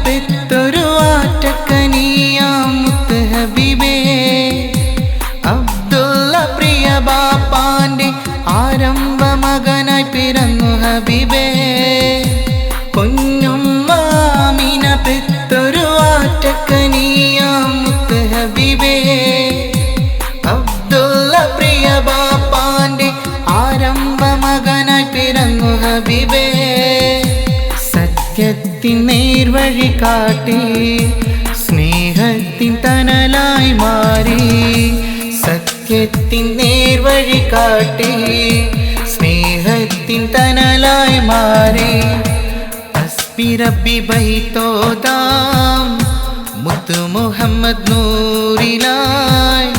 പെത്തൊരു ആറ്റക്കനിയാം മുത്ത് ഹബീബേ അബ്ദുള്ള പ്രിയ ബാപ്പാന്റെ ആരംഭ മകനായി പിറന്നു ഹബീബേ പൊന്നുമ്മാമിന പെത്തൊരു ആറ്റക്കനിയാം മുത്ത് ഹബീബേ അബ്ദുള്ള പ്രിയ ബാപ്പാന്റെ ആരംഭ മകനായി പിറന്നു ഹബീബേ സത്യത്തിൻ നേർവഴി കാട്ടി സ്നേഹത്തിൻ തണലായി മാറി സത്യത്തിൻ നേർവഴി കാട്ടി സ്നേഹത്തിൻ തണലായി മാറി ഹസ്ബി റബ്ബി ബൈത്തോതാം മുത്തു മുഹമ്മദ് നൂറിലായി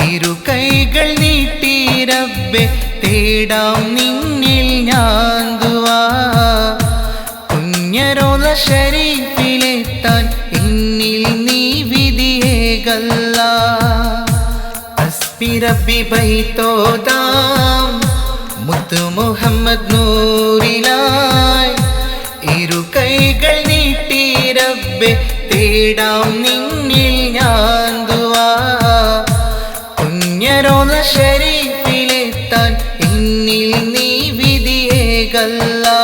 ഇരു കൈകൾ നീട്ടി റബ്ബെ തേടാം നിന്നിൽ ഞാൻ ദുആ പുണ്യറോള ശരീഫിലെത്താൻ എന്നിൽ നീ വിധിയേകല്ലാ ഹസ്ബി റബ്ബി ബൈത്തോതാം മുത്തു മുഹമ്മദ് നൂറിലായി ഇരു കൈകൾ നീട്ടി റബ്ബെ തേടാം നിന്നിൽ ഞാൻ ദുആ പുണ്യറോള ശരീഫിലെത്താൻ എന്നിൽ നീ വിധിയേകല്ലാ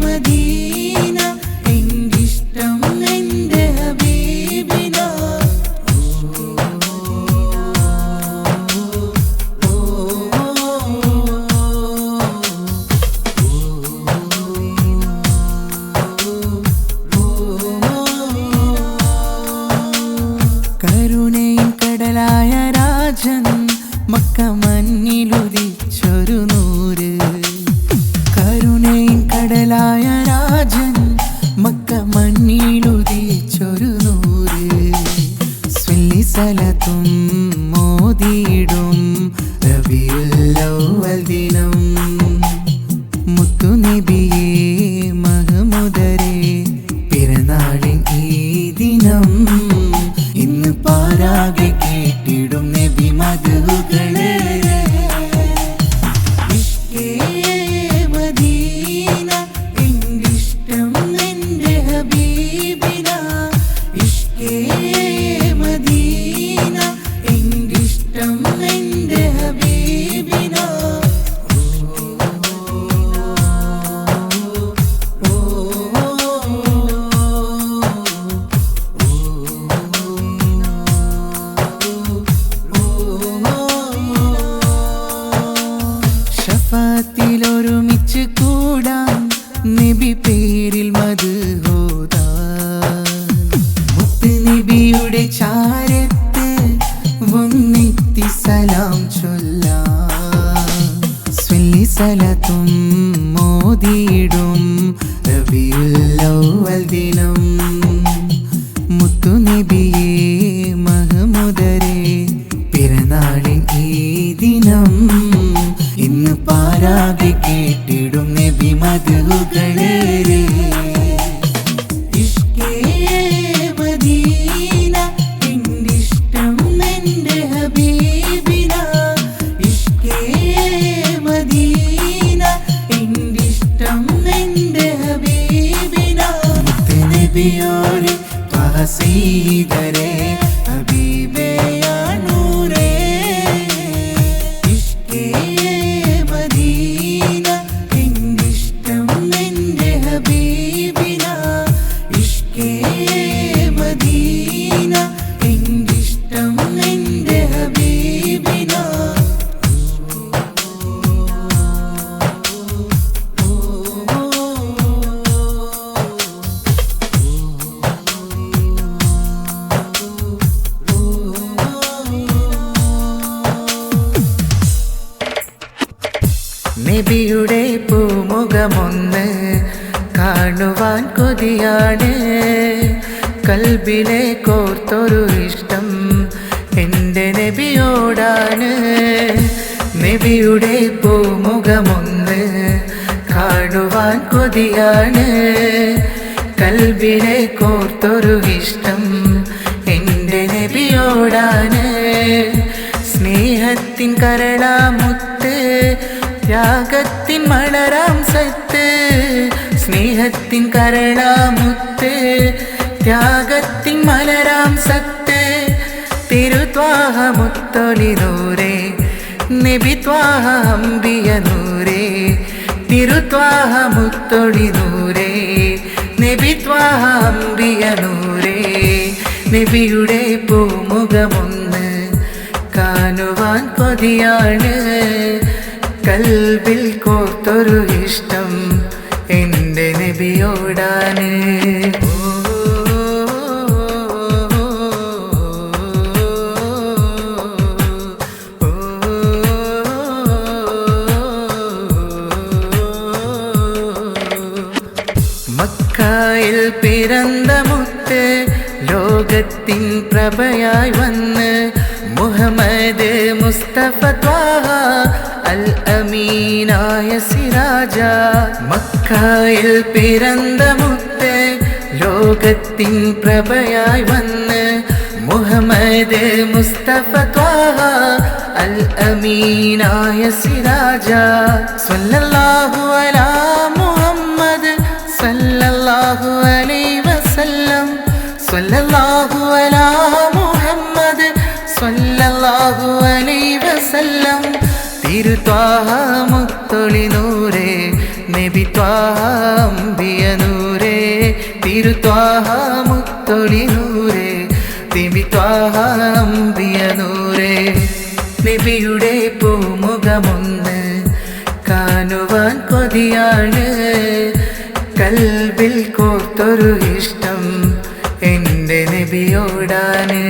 മദീന എൻ്റെ ഇഷ്ടം എൻ്റെ ഹബീബ് റസൂലായ രാജൻ മക്ക മണ്ണിലുദിച്ചൊരു നൂറ് സ്വല്ലി സലത്തും മോദിയിടും റബീഉൽ അവ്വൽ ദിനം മുത്തുനബിയേ മഹ്മൂദരേ പിറന്നാളിൻ ഈ ദിനം ഇന്ന് പാരാകെ കേട്ടിടും നബി മദ്ഹുകളെ ഇഷ്കേ മദീന എന്തിഷ്ടം എൻ്റെ ഹബീബിന ഇഷ്കേ മദീന എന്തിഷ്ടം എൻ്റെ ഹബീബിന ഷഫാത്തിലൊരുമിച്ച് കൂടാൻ നബി പേരിൽ മദ്ഹൂദാൻ മുത്ത് നബിയുടെ ചാരത്ത് വന്നെത്തി സലാം ചൊല്ലാൻ സ്വല്ലി സലത്തും മോദിയിടും റബീഉൽ അവ്വൽ ദിനം മുത്തു നബിയേ മഹ്മൂദരേ പിറന്നാളിൻ ഈ ദിനം ഇന്ന് പാരാകെ കേട്ടിടും നബി മദ്ഹുകളെ ഇഷ്കേ മദീന എന്തിഷ്ടം എൻ്റെ ഹബീബിന ഇഷ്കേ മദീന എന്തിഷ്ടം എൻ്റെ ഹബീബിന മുത്ത് നബിയോരെ ത്വഹ സയ്യിദരേ ഹബീബേ യാ നൂറേ ഇഷ്കേ മദീന എന്തിഷ്ടം എൻ്റെ ഹബീബിന ഇഷ്കേ മദീന എന്തിഷ്ടം എൻ്റെ ഹബീബിന നബിയുടെ പൂമുഖമൊന്ന് കാണുവാൻ കൊതിയാണ് കൽബിലെ കോർത്തൊരു ഇഷ്ടം എൻ്റെ നബിയോടാണ് നബിയുടെ പൂമുഖമൊന്ന് കാണുവാൻ കൊതിയാണ് കൽബിലെ കോർത്തൊരു ഇഷ്ടം എൻ്റെ നബിയോടാണ് സ്നേഹത്തിൻ കരളാമുത്ത് ത്യാഗത്തിൻ മലരാം സത്ത് സ്നേഹത്തിൻ കരളാമുത്ത് ത്യാഗത്തിൻ മലരാം സത്ത് തിരുത്വാഹ മുത്തൊളി നൂറേ നബി ത്വാഹ അംബിയ നൂറേ തിരുത്വാഹ മുത്തൊളി നൂറേ നബി ത്വാഹ അംബിയ നൂറേ നബിയുടെ പൂമുഖമൊന്ന് കാണുവാൻ കൊതിയാണ് കൽബിൽ കോർത്തൊരു ഇഷ്ടം എൻ്റെ നബിയോടാണ് മക്കായിൽ പിറന്ന മുത്ത് ലോകത്തിൻ പ്രഭയായി വന്ന് മുഹമ്മദ് മുസ്തഫ ത്വാഹ അൽ അമീനായ സിരാജ മക്കായിൽ പിറന്ന മുത്ത് ലോകത്തിൻ പ്രഭയായി വന്ന് മുഹമ്മദ് മുസ്തഫ ത്വാഹ അൽ അമീനായ സിരാജ സ്വല്ലല്ലാഹു അലാ മുഹമ്മദ് സല്ലല്ലാഹു അലൈഹി വസല്ലം സ്വല്ലല്ലാഹു അലാ മുഹമ്മദ് സല്ലല്ലാഹു അലൈഹി വസല്ലം തിരുത്വാഹ മുത്തൊളി നൂറേ നബി ത്വാഹ അംബിയ നൂറേ തിരുത്വാഹ മുത്തൊളി നൂറേ നബി ത്വാഹ അംബിയ നൂറേ നബിയുടെ പൂമുഖമൊന്ന് കാണുവാൻ കൊതിയാണ് കൽബിൽ കോർത്തൊരു ഇഷ്ടം എൻ്റെ നബിയോടാണ്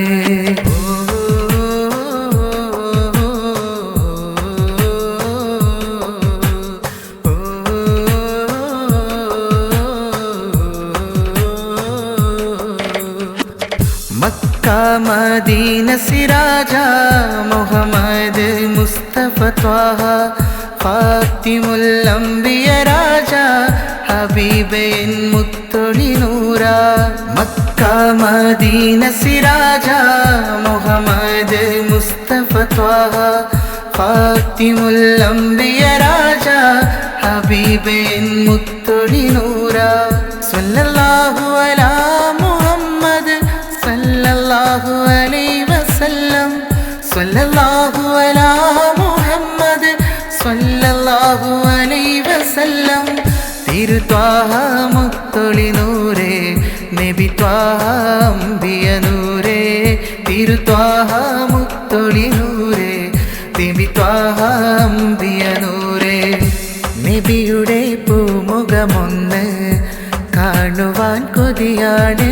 മക്ക മദീന സിരാജ മുഹമ്മദ് മുസ്തഫ ത്വാഹ ഫാത്തിമുൽ അംബിയ രാജ ഹബീബേ മുത്തൊളി നൂറ മക്ക മദീന സിരാജ മുഹമ്മദ് മുസ്തഫ ത്വാഹ ഫാത്തിമുൽ അംബിയ രാജ ഹബീബേ മുത്തൊളി നൂറ സല്ലല്ലാഹു അലാ മുഹമ്മദ് സല്ലല്ലാഹു അലൈഹി വസല്ലം സല്ലല്ലാഹു അലാ മുഹമ്മദ് സല്ലല്ലാഹു അലൈഹി വസല്ലം തിരു ത്വാഹ മുത്തൊളി നൂറേ നബി ത്വാഹ അംബിയ നൂറേ തിരു ത്വാഹ മുത്തൊളി നൂറേ നബി ത്വാഹ അംബിയ നൂറേ നബിയുടെ പൂമുഖമൊന്ന് കാണുവാൻ കൊതിയാണ്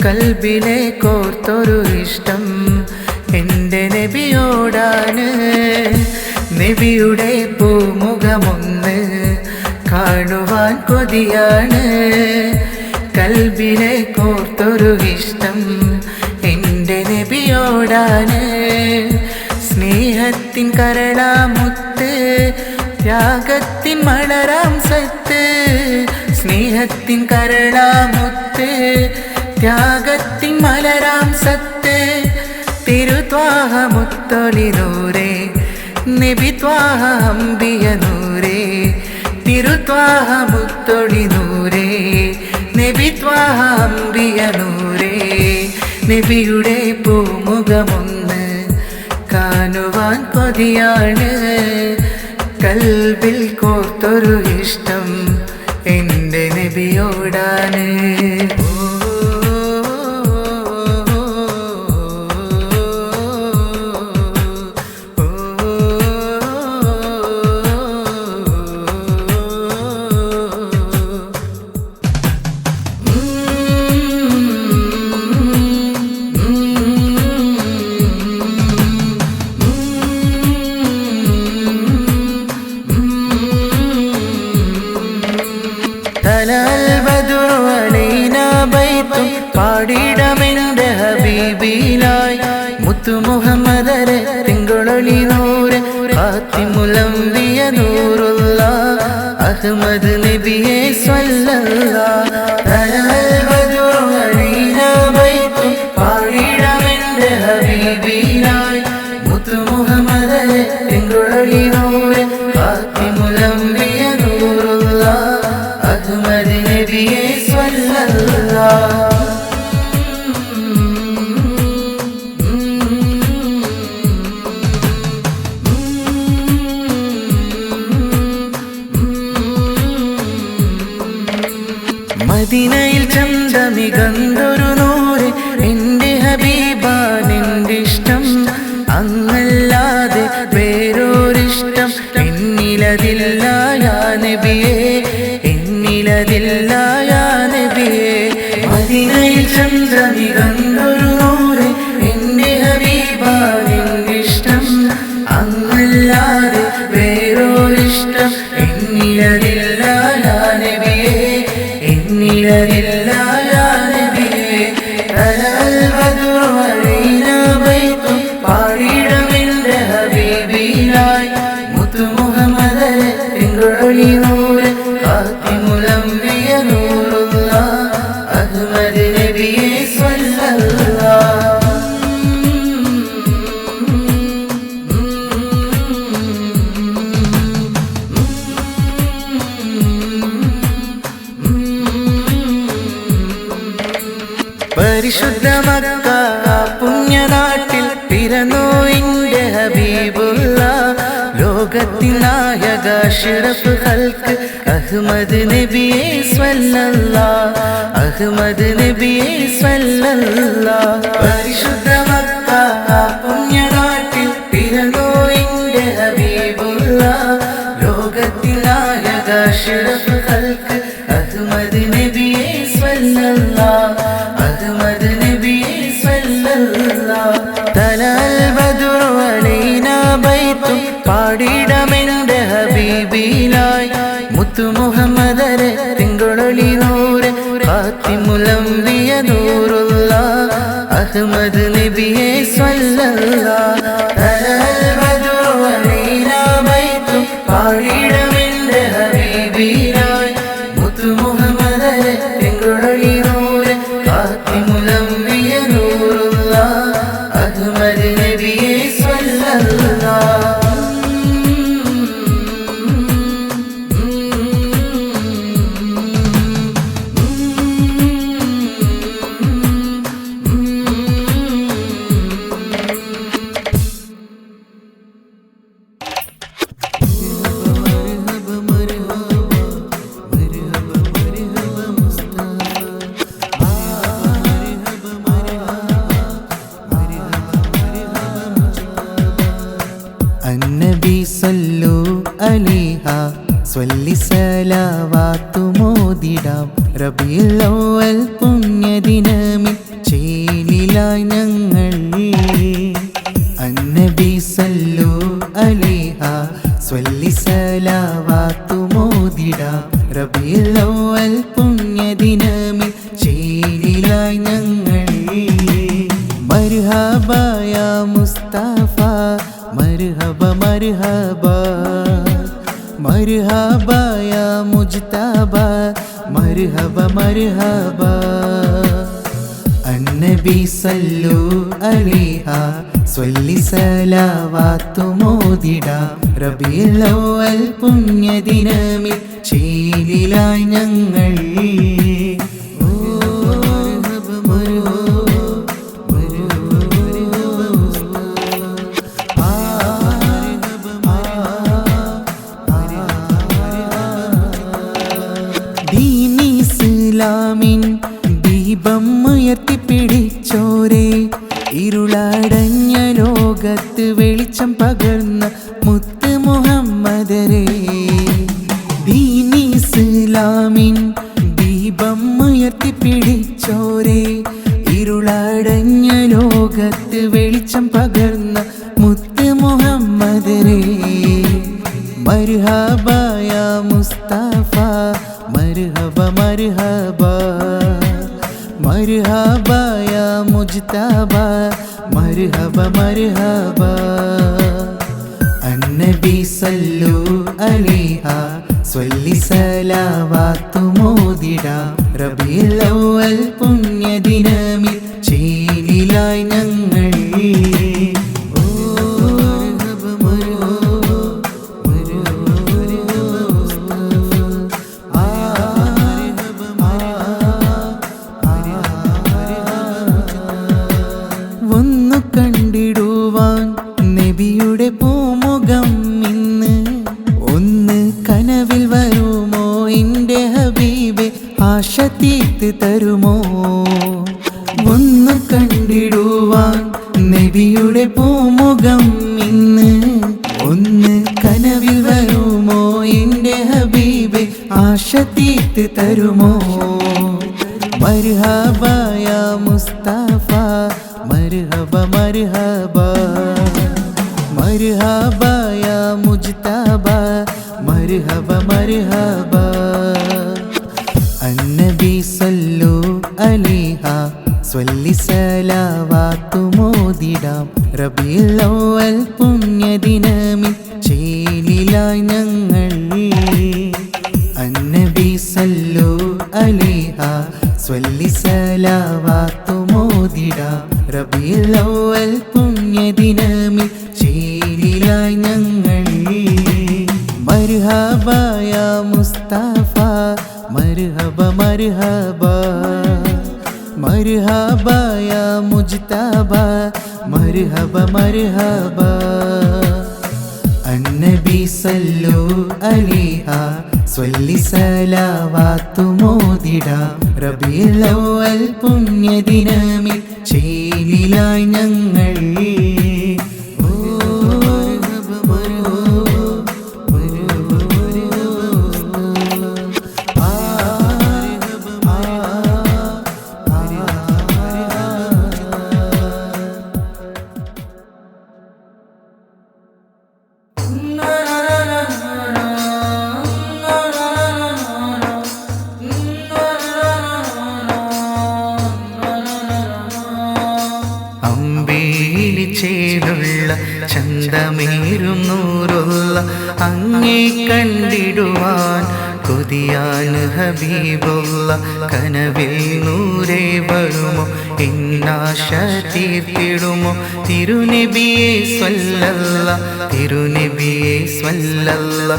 കൽബിലെ കോർത്തൊരു ഇഷ്ടം എൻ്റെ നബിയോടാണ് നബിയുടെ പൂമുഖമൊന്ന് കാണുവാൻ കൊതിയാണ് കൽബിലെ കോർത്തൊരു ഇഷ്ടം എൻ്റെ നബിയോടാണ് സ്നേഹത്തിൻ കരളാമുത്ത് ത്യാഗത്തിൻ മലരാം സത്ത് സ്നേഹത്തിൻ കരളാമുത്ത് ത്യാഗത്തിൻ മലരാം സത്ത് തിരുത്വാഹ മുത്തൊളി നൂറേ നബി ത്വാഹ അംബിയ നൂറേ തിരുത്വാഹ മുത്തൊളി നൂറേ നബി ത്വാഹ അംബിയ നൂറേ നബിയുടെ പൂമുഖമൊന്ന് കാണുവാൻ കൊതിയാണ് കൽബിൽ കോർത്തൊരു ഇഷ്ടം എൻ്റെ നബിയോടാണ് പാടിടമെൻ്റെ ഹബീബിലായി മുത്തു മുഹമ്മദരെ തിങ്കളൊളി നൂറ് ഫാത്തിമുൽ അംബിയ നൂറുള്ള അഹ്മദ് നബിയെ സ്വല്ലല്ലാഹ് പാടിടമെൻ്റെ ഹബീബിലായി മുത്തു മുഹമ്മദരെ തിങ്കളൊളി നൂറ് ഫാത്തിമുൽ അംബിയ നൂറുള്ള അഹ്മദ് നബിയെ സ്വല്ലല്ലാഹ് മദീനയിൽ ചന്തമികന്തൊരു നൂറ് എൻ്റെ ഹബീബാണെൻ്റെ ഇഷ്ടം അങ്ങല്ലാതെ വേറൊരിഷ്ടം എന്നിലതില്ല യാ നബിയേ എന്നിലതില്ല യാ നബിയേ മദീനയിൽ ചന്തമികന്തൊരു നൂറ് എൻ്റെ ഹബീബാണെൻ്റെ ഇഷ്ടം അങ്ങല്ലാതെ വേറൊരിഷ്ടം എന്നിലതില്ല യാ നബിയേ എന്നിലതില്ല യാ നബിയേ തലൽ ബദ്റു അലൈനാ ബൈത്തും പാടിടമെൻ്റെ ഹബീബിലായി മുത്തു മുഹമ്മദരെ തിങ്കളൊളി നൂറ് ഫാത്തിമുൽ അംബിയ നൂറുള്ള അഹ്മദ് നബിയെ സ്വല്ലല്ലാഹ് പരിശുദ്ധ മക്ക പുണ്യനാട്ടിൽ പിറന്നു എൻ്റെ ഹബീബുള്ള ലോകത്തിൻ നായക അഷ്റഫ് ഖൽഖ് അഹ്മദ് നബിയെ സ്വല്ലല്ലാഹ് അഹ്മദ് നബിയെ സ്വല്ലല്ലാഹ് പരിശുദ്ധ മക്ക പുണ്യനാട്ടിൽ പിറന്നു എൻ്റെ ഹബീബുള്ള ലോകത്തിൻ നായക അഷ്റഫ് ഖൽഖ് അഹ്മദ് നബിയെ സ്വല്ലല്ലാഹ് അഹ്മദ് നബിയെ സ്വല്ലല്ലാഹ് തലൽ ബദ്റു അലൈനാ ബൈത്തും പാടിടമെൻ്റെ ഹബീബിലായി മുത്തു മുഹമ്മദരെ തിങ്കളൊളി നൂറ് ഫാത്തിമുൽ അംബിയ നൂറുള്ള അഹ്മദ് നബിയെ സ്വല്ലല്ലാഹ് തലൽ ബദ്റു അലൈനാ ബൈത്തു പാടിടമെന്റെ ഹബീബിനായി മുത്തു മുഹമ്മദ് തിങ്കുഴലി നൂറ് ഫാത്തിമുലംബിയ നൂറുല്ലാഹ് അഹ്മദ് നബിയെ സ്വല്ലല്ലാഹ് النبي صلوا عليها സ്വല്ലി സലാവാത്തു മോദിടാം റബീഉൽ അവ്വൽ പുണ്യദിനമിൽ ചേലിലായി ഞങ്ങൾ അന്നബി സല്ലു അലൈഹ സ്വല്ലി സലാവാത്തു മോദിടാം റബീഉൽ അവ്വൽ പുണ്യദിനമിൽ ചേലിലായി ഞങ്ങൾ മർഹബ യാ മുസ്തഫ മർഹബ മർഹബ മർഹബ യാ മുജ്തബ മർഹബ മർഹബ അന്നബി സല്ലു അലൈഹ സ്വല്ലി സലാവാത്തു മോദിടാം റബീഉൽ അവ്വൽ പുണ്യദിനമിൽ ചേലിലായി ഞങ്ങൾ ഇസ്ലാമിൻ ദീപം ഉയർത്തിപ്പിടിച്ചോരേ ഇരുളടഞ്ഞ ലോകത്ത് വെളിച്ചം പകർന്ന മുത്ത് മുഹമ്മദരേ ദീൻ ഇസ്ലാമിൻ ദീപം ഉയർത്തിപ്പിടിച്ചോരേ ഇരുളടഞ്ഞ ലോകത്ത് വെളിച്ചം പകർന്ന മുത്ത് മുഹമ്മദരേ മർഹബ യാ മുസ്തഫ മർഹബ മർഹബ മർഹബ യാ മുജ്തബ മർഹബ മർഹബ അന്നബി സല്ലു അലൈഹ സ്വല്ലി സലാവാത്തു മോദിടാം റബീഉൽ അവ്വൽ പുണ്യദിനമിൽ ചേലിലായി ഞങ്ങൾ കണ്ടിടുവാൻ നബിയുടെ പൂമുഖം ഇന്ന് ഒന്ന് കനവിൽ വരുമോ എൻ്റെ ഹബീബെ ആശ തീർത്ത് തരുമോ ഒന്ന് കണ്ടിടുവാൻ നബിയുടെ പൂമുഖം ഇന്ന് ഒന്ന് കനവിൽ വരുമോ എൻ്റെ ഹബീബെ ആശ തീർത്ത് തരുമോ മർഹബ യാ മുസ്തഫ മർഹബ മർഹബ മർഹബ യാ മുജ്തബ മർഹബ മർഹബ അന്നബി സല്ലു അലൈഹ സ്വല്ലി സലാവാത്തു മോദിടാം റബീഉൽ അവ്വൽ പുണ്യദിനമിൽ ചേലിലായി ഞങ്ങൾ അന്നബി സല്ലു അലൈഹ സ്വല്ലി സലാവാത്തു മോദിടാം റബീഉൽ അവ്വൽ പുണ്യദിനമിൽ ചേലിലായി ഞങ്ങൾ മർഹബ യാ മുസ്തഫ മർഹബ മർഹബ മർഹബ യാ മുജ്തബ മർഹബ മർഹബ അന്നബി സല്ലു അലൈഹ സ്വല്ലി സലാവാത്തു മോദിടാം റബീഉൽ അവ്വൽ പുണ്യദിനമിൽ ചേലിലായി ഞങ്ങൾ അങ്ങേ കണ്ടിടുവാൻ കൊതിയാൻ ഹബീബുള്ള കനവിൽ നൂരേ വരുമോ എന്നാശ തീർത്തിടുമോ തിരുനബിയെ സ്വല്ലല്ല തിരുനബിയെ സ്വല്ലല്ല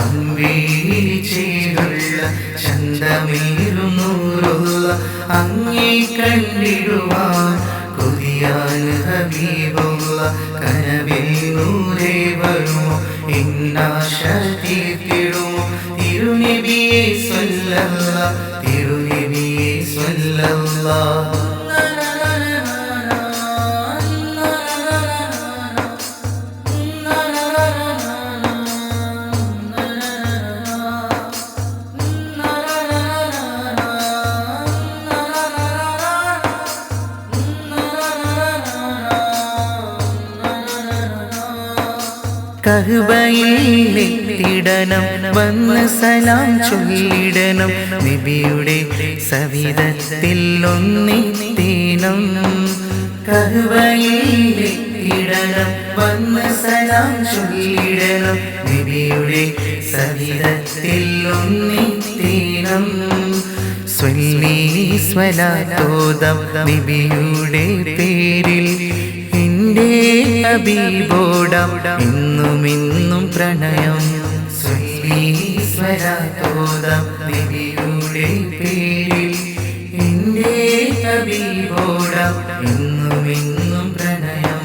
അമ്പീരിച്ചേരുള്ള ചന്തമേറുന്നൂറുള്ള അങ്ങേ കണ്ടിടുവാൻ കൊതിയാൻ ഹബീബുള്ള കനവിൽ നൂരേ വരുമോ എന്നാശ തീർത്തിടുമോ തിരുനബിയെ സ്വല്ലല്ല തിരുനബിയെ സ്വല്ലല്ല കഅബയിലെത്തിടണം വന്ന് സലാം ചൊല്ലിടണം നബിയുടെ സവിധത്തിൽ ഒന്നിത്തേണം കഅബയിലെത്തിടണം വന്ന് സലാം ചൊല്ലിടണം നബിയുടെ സവിധത്തിൽ ഒന്നിത്തേണം സ്വല്ലി സ്വലാത്തോദം നബിയുടെ പേരിൽ എന്റെ ഹബീബോടാം എന്നുമെന്നും പ്രണയം സ്വല്ലി സ്വലാത്തോദം നബിയുടെ പേരിൽ എന്റെ ഹബീബോടാം എന്നുമെന്നും പ്രണയം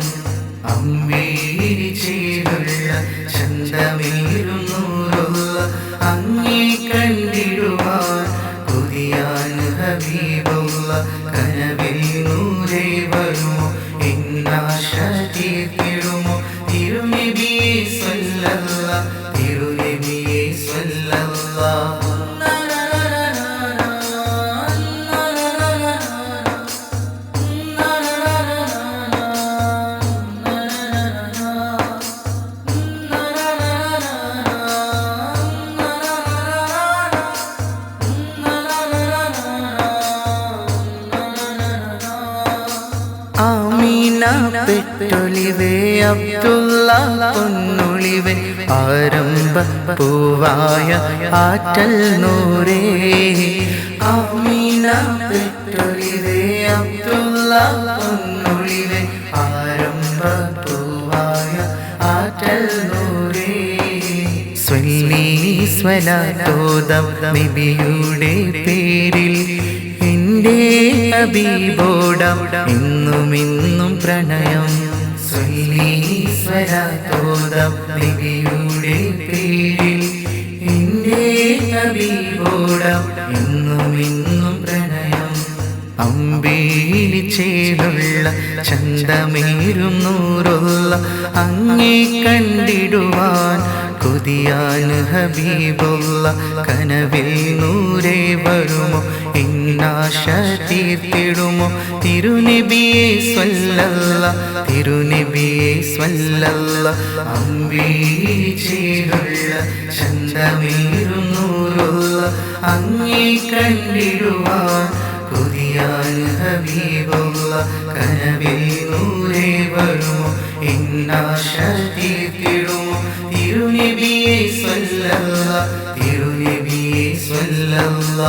അമ്പീരിച്ചേരുള്ള ചന്തമേറുന്നൂറുള്ള അങ്ങേ കണ്ടിടുവാൻ കൊതിയാൻ ഹബീബുള്ള കനവിൽ നൂരേ വരുമോ എന്നാശ തീർത്തിടുമോ തിരുനബിയെ സ്വല്ലല്ല തിരുനബിയെ സ്വല്ലല്ല ആമീന പെട്ടൊളിവേ അബ്ദുള്ള പൊന്നൊളിവേ ആരംഭ പൂവായ ആറ്റൽ നൂരേ ആമീന പെട്ടൊളിവേ അബ്ദുള്ള പൊന്നൊളിവേ ആരംഭ പൂവായ ആറ്റൽ നൂരേ സ്വല്ലി സ്വലാത്തോദം നബിയുടെ പേരിൽ എന്റെ ഹബീബോടാം എന്നുമെന്നും പ്രണയം സ്വല്ലി സ്വലാത്തോദം നബിയുടെ പേരിൽ എന്റെ ഹബീബോടാം എന്നുമെന്നും പ്രണയം അമ്പീലിച്ചേലുള്ള ചന്തമേറുന്നൂറുള്ള അങ്ങേ കണ്ടിടുവാൻ കൊതിയാൻ ഹബീബുള്ള കനവിൽ നൂരേ വരുമോ എന്നാശ തീർത്തിടുമോ തിരുനബിയെ സ്വല്ലല്ല തിരുനബിയെ സ്വല്ലല്ല അമ്പീരിച്ചേരുള്ള ചന്തമേറുന്നൂറുള്ള അങ്ങേ കണ്ടിടുവാൻ കൊതിയാൻ ഹബീബുള്ള കനവിൽ നൂരേ വരുമോ എന്നാശ തീർത്തിടുമോ തിരുനബിയെ സ്വല്ലല്ല തിരുനബിയെ സ്വല്ലല്ല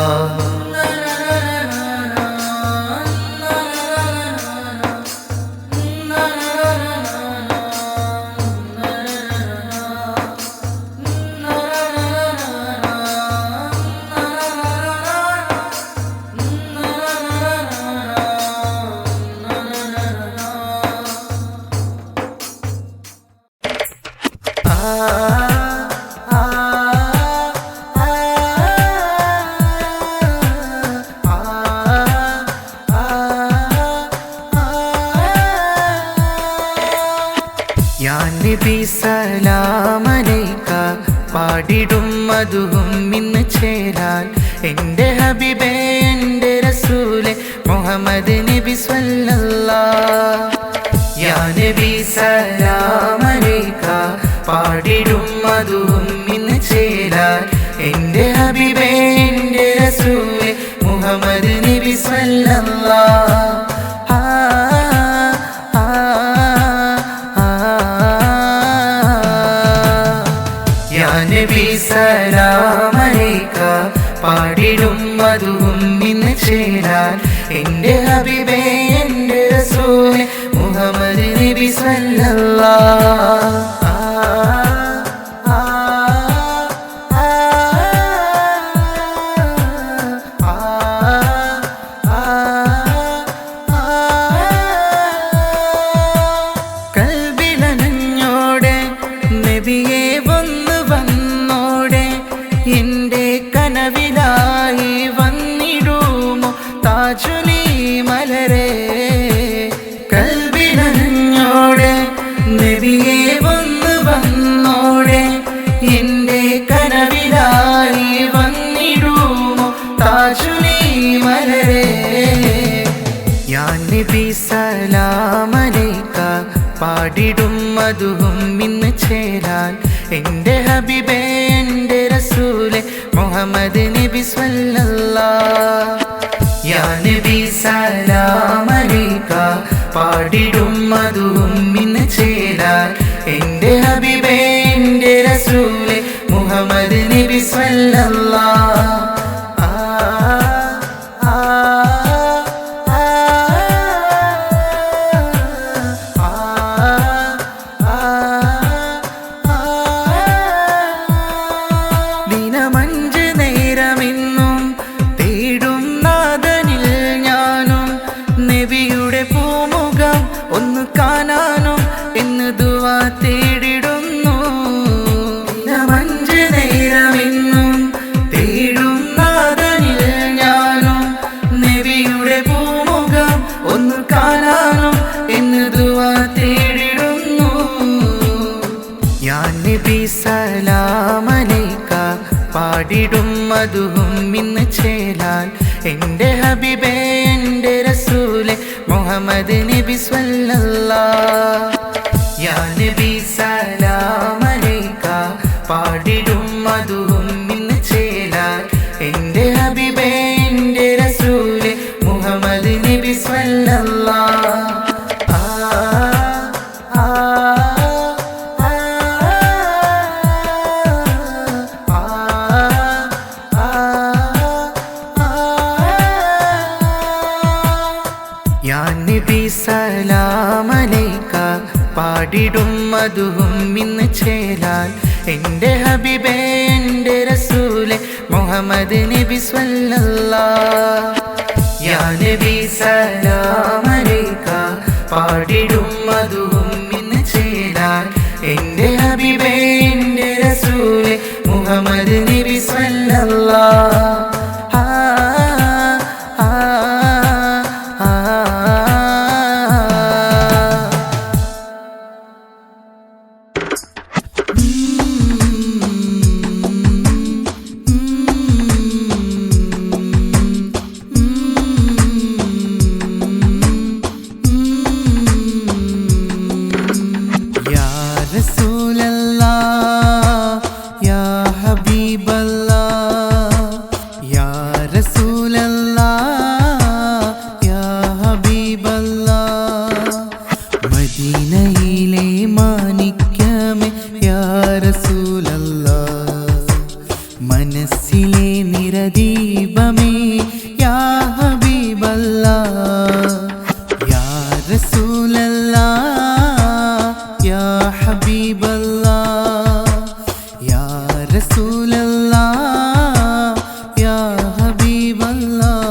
നബി സലാമലൈക പാടിടും മധുവും ഇന്ന് ചേരാൻ എൻ്റെ ഹബീബേ എൻ്റെ റസൂലേ മുഹമ്മദ് നബി സ്വല്ലല്ലാഹ് യാ നബി സലാമലൈക പാടിടും മധുവും ഇന്ന് ചേരാൻ എൻ്റെ ഹബീബേ എൻ്റെ റസൂലേ മുഹമ്മദ് നബി സ്വല്ലല്ലാഹ് പാടിടും മധുവും നിന്ന് ചേരാൻ എൻ്റെ ഹബീബേ എൻ്റെ റസൂലേ മുഹമ്മദ് നബി സല്ലല്ലാഹ് കൽബിലനഞ്ഞോടെ നബിയെ വന്നു വന്നോടെ എൻ്റെ കനവിലായി വന്നിടുമോ താജുലി മലരെ കൽബിലനഞ്ഞോടെ നബിയെ വന്നു വന്നോടെ എൻ്റെ കനവിലായി വന്നിടുമോ താജുലി മലരെ യാ നബി സലാം അലൈക പാടിടും മധുവും ഇന്ന് ചേരാൻ എൻ്റെ ഹബീബേ എൻ്റെ റസൂലേ മുഹമ്മദ് നബി സല്ലല്ലാഹ് യാ നബി സലാം അലൈക പാടിടും മധുവും ഇന്ന് ചേരാൻ എൻ്റെ ഹബീബേ എൻ്റെ റസൂലേ മുഹമ്മദ് നബി സല്ലല്ലാഹ് ദിനമഞ്ച് നേരമെന്നും തേടും നാഥനിൽ ഞാനും നബിയുടെ പൂമുഖം ഒന്ന് കാണാനും എന്ന് ദുആ തേടിടുന്നു ദിനമഞ്ച് നേരമെന്നും തേടും നാഥനിൽ ഞാനും നബിയുടെ പൂമുഖം ഒന്ന് കാണാനും എന്ന് ദുആ തേടിടുന്നു യാ നബി സലാം അലൈക പാടിടും മധുവും ഇന്ന് ചേരാൻ എൻ്റെ ഹബീബേ എൻ്റെ റസൂലേ മുഹമ്മദ് നബി സല്ലല്ലാഹ് യാ നബി സലാം അലൈക പാടിടും മധുവും ഇന്ന് ചേരാൻ എൻ്റെ ഹബീബേ എൻ്റെ റസൂലേ മുഹമ്മദ് നബി സല്ലല്ലാഹ് യാ നബി സലാം അലൈക പാടിടും മധുവും ഇന്ന് ചേരാൻ എൻ്റെ ഹബീബേ എൻ്റെ റസൂലേ മുഹമ്മദ് നബി സല്ലല്ലാഹ് യാ നബി സലാം അലൈക പാടിടും മധുവും ഇന്ന് ചേരാൻ എൻ്റെ ഹബീബേ എൻ്റെ റസൂലേ മുഹമ്മദ് നബി സല്ലല്ലാഹ് മദീനയിലെ മാണിക്യമേ യാ റസൂലല്ലാഹ് മനസ്സിലെ നിറദീപമേ യാ ഹബീബല്ലാഹ് യാ റസൂലല്ലാഹ് യാ ഹബീബല്ലാഹ് യാ റസൂലല്ലാഹ് യാ ഹബീബല്ലാഹ്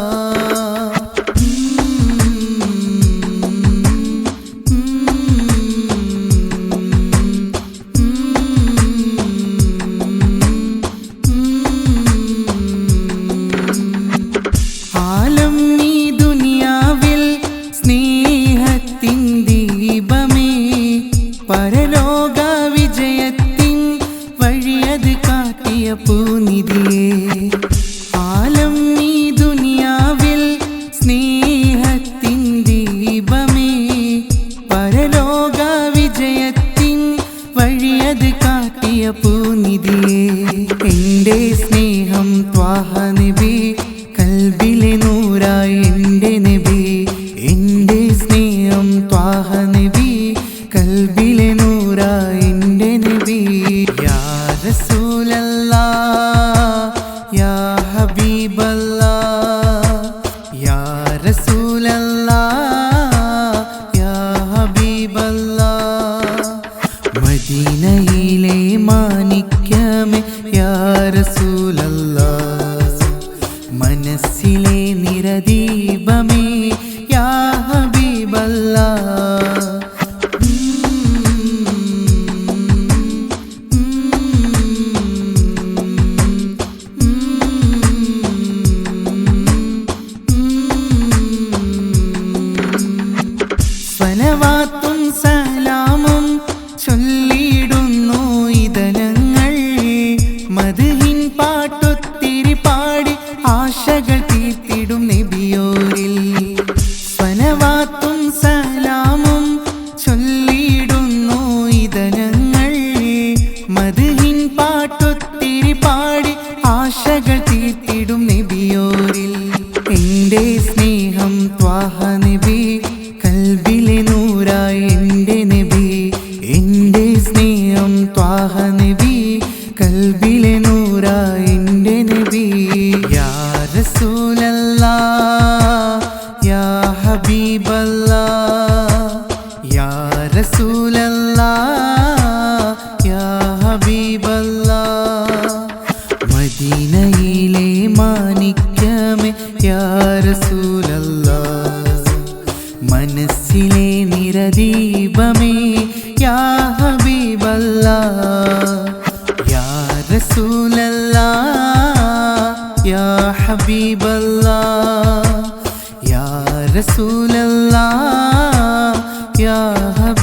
പരലോക വിജയത്തിൻ വഴിയത് കാട്ടിയ പൂനിധിയേ ആലം ഈ ദുനിയാവിൽ സ്നേഹത്തിൻ ദീപമേ പരലോക വിജയത്തിൻ വഴിയത് കാട്ടിയ പൂനിധിയേ എൻ്റെ സ്നേഹം ത്വാഹ നബി കൽബിലെ നൂറായി എൻ്റെ നബി എൻ്റെ സ്നേഹം ത്വാഹ നബി കൽബിലെ നൂറായി എൻ്റെ നബി യാ റസൂലല്ലാഹ് യാ ഹബീബ് ഹബീബല്ലാഹ് യാ റസൂലല്ലാഹ് യാ ഹബീബല്ലാഹ് മദീനയിലെ മാണിക്യമേ യാ റസൂലല്ലാഹ് മനസ്സിലെ നിറദീപമേ യാ ഹബീബല്ലാഹ് സ്വലവാത്തും സലാമും ചൊല്ലിയിടുന്നു ഇതനങ്ങൾ മദ്ഹിൻ പാട്ടൊത്തിരി പാടി ആശകൾ തീർത്തിടും നബിയോരിൽ സ്വലവാത്തും സലാമും ചൊല്ലിയിടുന്നു ഇതനങ്ങൾ മദ്ഹിൻ പാട്ടൊത്തിരി പാടി ആശകൾ തീർത്തിടും നബിയോരിൽ എൻ്റെ സ്നേഹം ത്വാഹ നബി കൽബിലെ നൂറായി എൻ്റെ നബി എൻ്റെ സ്നേഹം ത്വാഹ നബി കൽബിലെ നൂറായി എൻ്റെ നബി യാ റസൂലല്ലാഹ് യാ ഹബീബല്ലാഹ് യാ റസൂലല്ലാഹ് യാ ഹബീബല്ലാഹ് മദീനയിലെ മാണിക്യമേ യാ റസൂലല്ലാഹ് മനസ്സിലെ നിറദീപമേ യാ ഹബീബല്ലാഹ് യാ റസൂലല്ലാഹ് യാ ഹബീബല്ലാഹ് യാ റസൂലല്ലാഹ് യാ ഹബീബല്ലാഹ്